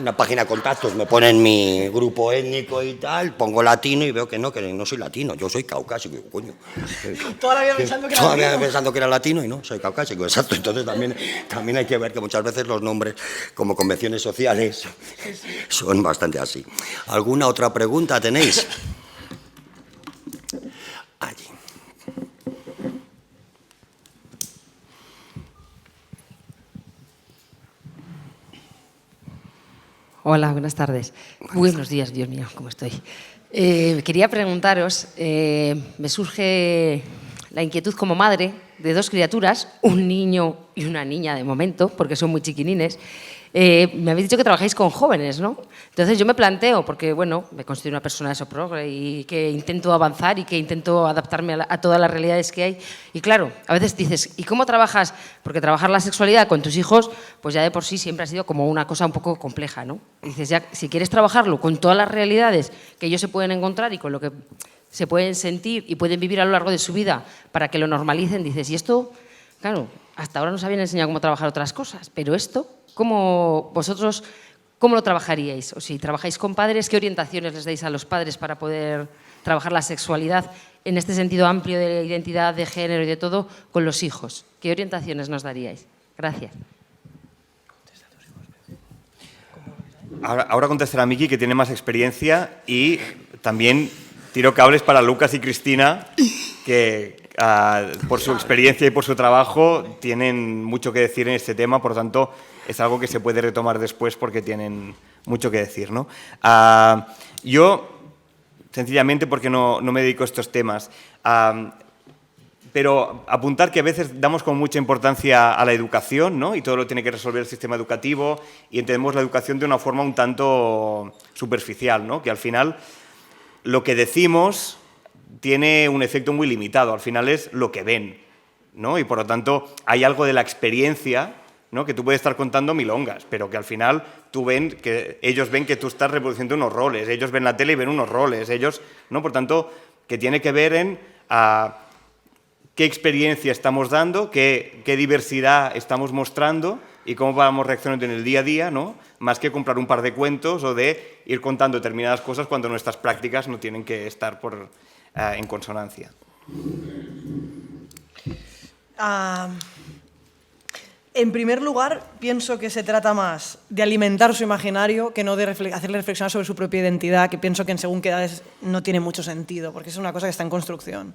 una página de contactos, me ponen mi grupo étnico y tal, pongo latino y veo que no soy latino, yo soy caucásico, coño. Toda la vida pensando que era Todavía latino. pensando que era latino y no, soy caucásico, exacto. Entonces también hay que ver que muchas veces los nombres, como convenciones sociales, son bastante así. ¿Alguna otra pregunta tenéis? Allí. Hola, buenas tardes. Buenos días, Dios mío, ¿cómo estoy? Quería preguntaros, me surge la inquietud como madre de 2 criaturas, un niño y una niña de momento, porque son muy chiquinines. Me habéis dicho que trabajáis con jóvenes, ¿no? Entonces yo me planteo, porque bueno, me considero una persona de eso progre y que intento avanzar y que intento adaptarme a todas las realidades que hay. Y claro, a veces dices, ¿y cómo trabajas? Porque trabajar la sexualidad con tus hijos, pues ya de por sí siempre ha sido como una cosa un poco compleja, ¿no? Y dices, ya, si quieres trabajarlo con todas las realidades que ellos se pueden encontrar y con lo que se pueden sentir y pueden vivir a lo largo de su vida para que lo normalicen, dices, y esto, claro, hasta ahora nos habían enseñado cómo trabajar otras cosas, pero esto, ¿cómo vosotros cómo lo trabajaríais? O si trabajáis con padres, ¿qué orientaciones les dais a los padres para poder trabajar la sexualidad en este sentido amplio de identidad, de género y de todo con los hijos? ¿Qué orientaciones nos daríais? Gracias. Ahora contestará Miki, que tiene más experiencia, y también tiro cables para Lucas y Cristina, que por su experiencia y por su trabajo tienen mucho que decir en este tema, por lo tanto es algo que se puede retomar después porque tienen mucho que decir, ¿no? Yo, sencillamente porque no me dedico a estos temas, pero apuntar que a veces damos con mucha importancia a la educación, ¿no? Y todo lo tiene que resolver el sistema educativo y entendemos la educación de una forma un tanto superficial, ¿no? Que al final lo que decimos tiene un efecto muy limitado, al final es lo que ven, ¿no? Y por lo tanto hay algo de la experiencia, ¿no? Que tú puedes estar contando milongas, pero que al final ellos ven que tú estás reproduciendo unos roles, ellos ven la tele y ven unos roles, ellos, ¿no? Por tanto, que tiene que ver en qué experiencia estamos dando, qué diversidad estamos mostrando y cómo vamos reaccionando en el día a día, ¿no? Más que comprar un par de cuentos o de ir contando determinadas cosas cuando nuestras prácticas no tienen que estar en consonancia. En primer lugar, pienso que se trata más de alimentar su imaginario que no de hacerle reflexionar sobre su propia identidad, que pienso que en según qué edades no tiene mucho sentido, porque es una cosa que está en construcción.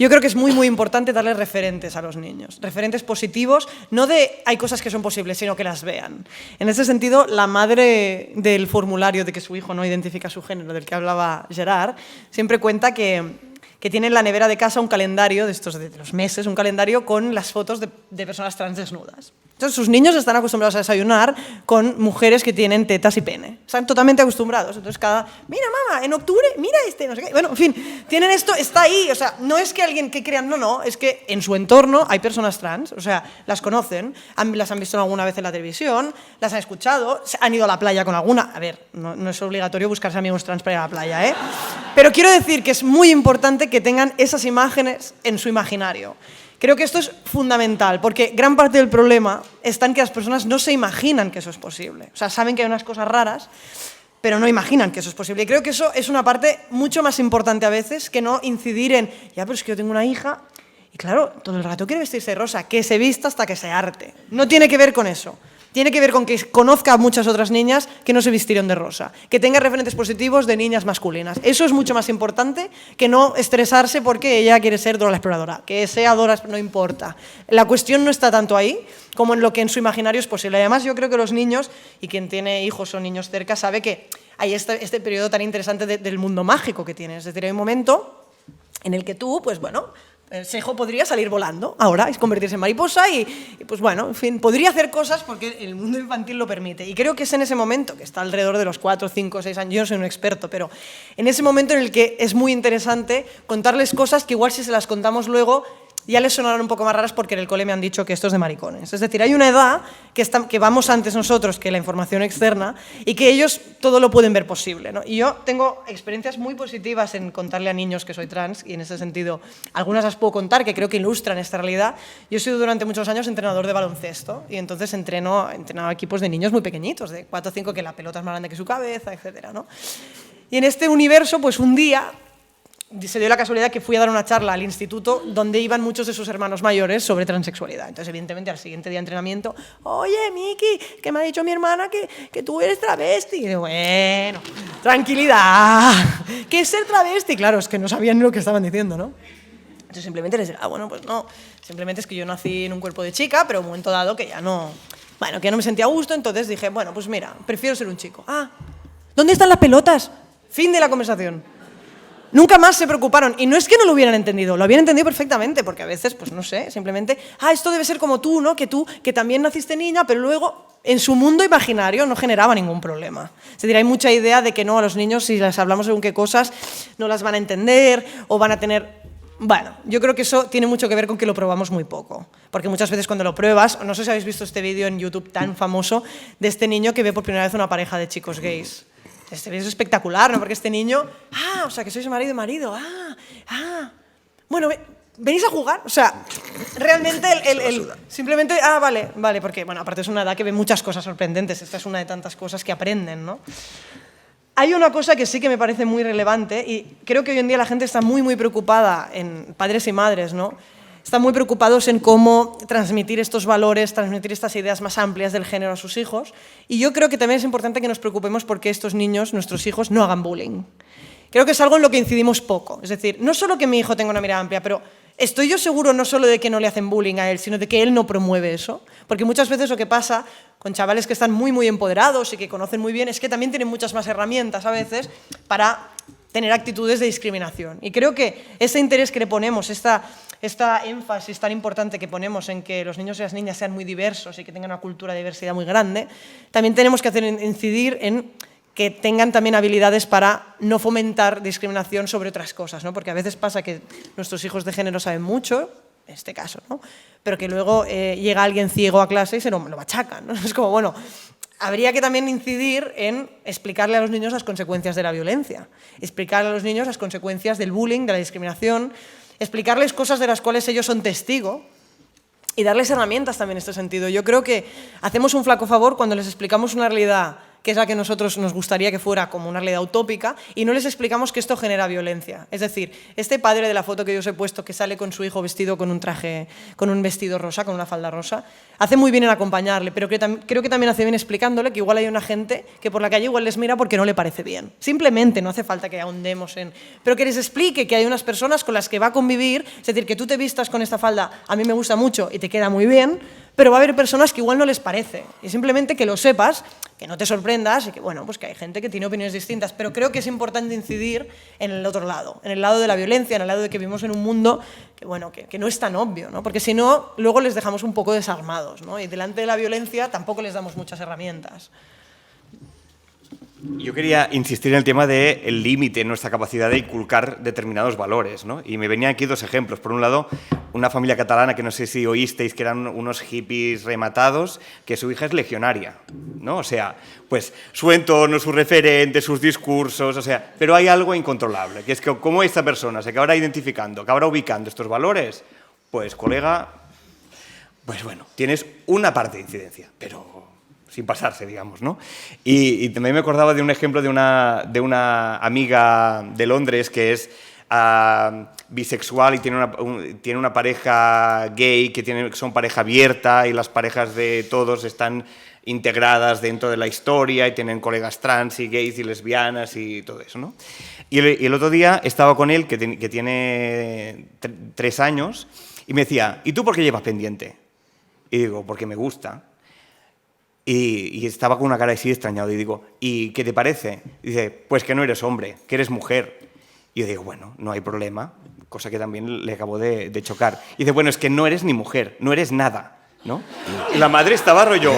Yo creo que es muy, muy importante darles referentes a los niños, referentes positivos, no de hay cosas que son posibles, sino que las vean. En ese sentido, la madre del formulario de que su hijo no identifica su género, del que hablaba Gerard, siempre cuenta que tiene en la nevera de casa un calendario de estos de los meses, un calendario con las fotos de personas trans desnudas. Entonces, sus niños están acostumbrados a desayunar con mujeres que tienen tetas y pene. Están totalmente acostumbrados. Entonces, mira, mamá, en octubre, mira no sé qué. Bueno, en fin, tienen esto, está ahí. O sea, no es que alguien que crean, no, es que en su entorno hay personas trans, o sea, las conocen, las han visto alguna vez en la televisión, las han escuchado, han ido a la playa con alguna. A ver, no es obligatorio buscarse amigos trans para ir a la playa, ¿eh? Pero quiero decir que es muy importante que tengan esas imágenes en su imaginario. Creo que esto es fundamental, porque gran parte del problema está en que las personas no se imaginan que eso es posible. O sea, saben que hay unas cosas raras, pero no imaginan que eso es posible. Y creo que eso es una parte mucho más importante a veces que no incidir en, ya, pero es que yo tengo una hija y claro, todo el rato quiere vestirse de rosa, que se vista hasta que se harte. No tiene que ver con eso. Tiene que ver con que conozca a muchas otras niñas que no se vistieron de rosa, que tenga referentes positivos de niñas masculinas. Eso es mucho más importante que no estresarse porque ella quiere ser Dora la Exploradora. Que sea Dora, no importa. La cuestión no está tanto ahí como en lo que en su imaginario es posible. Además, yo creo que los niños, y quien tiene hijos o niños cerca, sabe que hay este periodo tan interesante del mundo mágico que tienes. Es decir, hay un momento en el que tú, pues bueno, el Sejo podría salir volando ahora, es convertirse en mariposa y pues bueno, en fin, podría hacer cosas porque el mundo infantil lo permite. Y creo que es en ese momento, que está alrededor de los 4, 5, 6 años, yo no soy un experto, pero en ese momento en el que es muy interesante contarles cosas que igual si se las contamos luego ya les sonarán un poco más raras porque en el cole me han dicho que esto es de maricones. Es decir, hay una edad que vamos antes nosotros que la información externa y que ellos todo lo pueden ver posible, ¿no? Y yo tengo experiencias muy positivas en contarle a niños que soy trans y en ese sentido algunas las puedo contar que creo que ilustran esta realidad. Yo he sido durante muchos años entrenador de baloncesto y entonces entrenaba equipos de niños muy pequeñitos, de 4 o 5, que la pelota es más grande que su cabeza, etcétera, ¿no? Y en este universo, pues un día se dio la casualidad que fui a dar una charla al instituto donde iban muchos de sus hermanos mayores sobre transexualidad. Entonces, evidentemente, al siguiente día de entrenamiento, oye, Miki, que me ha dicho mi hermana que tú eres travesti. Y digo, bueno, tranquilidad. ¿Qué es ser travesti? Claro, es que no sabían ni lo que estaban diciendo, ¿no? Entonces, simplemente les dije, bueno, pues no. Simplemente es que yo nací en un cuerpo de chica, pero en un momento dado que ya no me sentía a gusto, entonces dije, bueno, pues mira, prefiero ser un chico. ¿Dónde están las pelotas? Fin de la conversación. Nunca más se preocuparon. Y no es que no lo hubieran entendido, lo habían entendido perfectamente, porque a veces, pues no sé, simplemente, esto debe ser como tú, ¿no? Que tú, que también naciste niña, pero luego en su mundo imaginario no generaba ningún problema. Es decir, hay mucha idea de que no, a los niños, si les hablamos según qué cosas, no las van a entender o van a tener... Bueno, yo creo que eso tiene mucho que ver con que lo probamos muy poco. Porque muchas veces cuando lo pruebas, no sé si habéis visto este vídeo en YouTube tan famoso de este niño que ve por primera vez una pareja de chicos gays. Este vídeo es espectacular, ¿no? Porque este niño, o sea, que sois marido y marido, bueno, ¿venís a jugar? O sea, realmente simplemente, vale, porque, bueno, aparte es una edad que ve muchas cosas sorprendentes, esta es una de tantas cosas que aprenden, ¿no? Hay una cosa que sí que me parece muy relevante y creo que hoy en día la gente está muy, muy preocupada, en padres y madres, ¿no? Están muy preocupados en cómo transmitir estos valores, transmitir estas ideas más amplias del género a sus hijos. Y yo creo que también es importante que nos preocupemos porque estos niños, nuestros hijos, no hagan bullying. Creo que es algo en lo que incidimos poco. Es decir, no solo que mi hijo tenga una mirada amplia, pero estoy yo seguro no solo de que no le hacen bullying a él, sino de que él no promueve eso. Porque muchas veces lo que pasa con chavales que están muy, muy empoderados y que conocen muy bien es que también tienen muchas más herramientas a veces para tener actitudes de discriminación. Y creo que ese interés que le ponemos, esta énfasis tan importante que ponemos en que los niños y las niñas sean muy diversos y que tengan una cultura de diversidad muy grande, también tenemos que incidir en que tengan también habilidades para no fomentar discriminación sobre otras cosas, ¿no? Porque a veces pasa que nuestros hijos de género saben mucho, en este caso, ¿no? Pero que luego llega alguien ciego a clase y se lo machacan, ¿no? Es como, bueno, habría que también incidir en explicarle a los niños las consecuencias de la violencia, explicarle a los niños las consecuencias del bullying, de la discriminación, explicarles cosas de las cuales ellos son testigo y darles herramientas también en este sentido. Yo creo que hacemos un flaco favor cuando les explicamos una realidad que es la que a nosotros nos gustaría que fuera como una realidad utópica, y no les explicamos que esto genera violencia. Es decir, este padre de la foto que yo os he puesto, que sale con su hijo vestido con un traje, con un vestido rosa, con una falda rosa, hace muy bien en acompañarle, pero creo que también hace bien explicándole que igual hay una gente que por la calle igual les mira porque no le parece bien. Simplemente, no hace falta que ahondemos en... Pero que les explique que hay unas personas con las que va a convivir, es decir, que tú te vistas con esta falda, a mí me gusta mucho y te queda muy bien, pero va a haber personas que igual no les parece. Y simplemente que lo sepas, que no te sorprendas y que, bueno, pues que hay gente que tiene opiniones distintas, pero creo que es importante incidir en el otro lado, en el lado de la violencia, en el lado de que vivimos en un mundo que, bueno, que no es tan obvio, ¿no? Porque si no, luego les dejamos un poco desarmados, ¿no? Y delante de la violencia tampoco les damos muchas herramientas. Yo quería insistir en el tema del límite en nuestra capacidad de inculcar determinados valores, ¿no? Y me venían aquí dos ejemplos. Por un lado, una familia catalana que no sé si oísteis, que eran unos hippies rematados, que su hija es legionaria, ¿no? O sea, pues su entorno, sus referentes, sus discursos, o sea, pero hay algo incontrolable, que es que como esta persona se acabará identificando, acabará ubicando estos valores, pues, colega, pues bueno, tienes una parte de incidencia, pero sin pasarse, digamos, ¿no? Y también me acordaba de un ejemplo de una amiga de Londres que es bisexual y tiene una pareja gay, que son pareja abierta y las parejas de todos están integradas dentro de la historia y tienen colegas trans y gays y lesbianas y todo eso, ¿no? Y el otro día estaba con él, que tiene 3 años, y me decía, ¿y tú por qué llevas pendiente? Y digo, porque me gusta. Y estaba con una cara así extrañado y digo, ¿y qué te parece? Y dice, pues que no eres hombre, que eres mujer. Y yo digo, bueno, no hay problema, cosa que también le acabó de chocar. Y dice, bueno, es que no eres ni mujer, no eres nada, ¿no? Y la madre estaba rollo,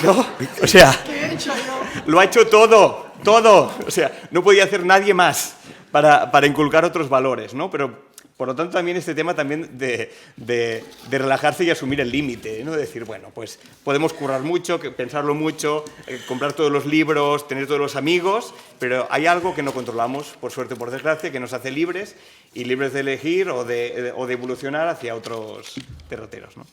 ¿no? O sea, lo ha hecho todo, o sea, no podía hacer nadie más para inculcar otros valores, ¿no? Pero Por lo tanto, también este tema también de relajarse y asumir el límite, ¿no? De decir, bueno, pues podemos currar mucho, pensarlo mucho, comprar todos los libros, tener todos los amigos, pero hay algo que no controlamos, por suerte o por desgracia, que nos hace libres y libres de elegir o de evolucionar hacia otros derroteros, ¿no?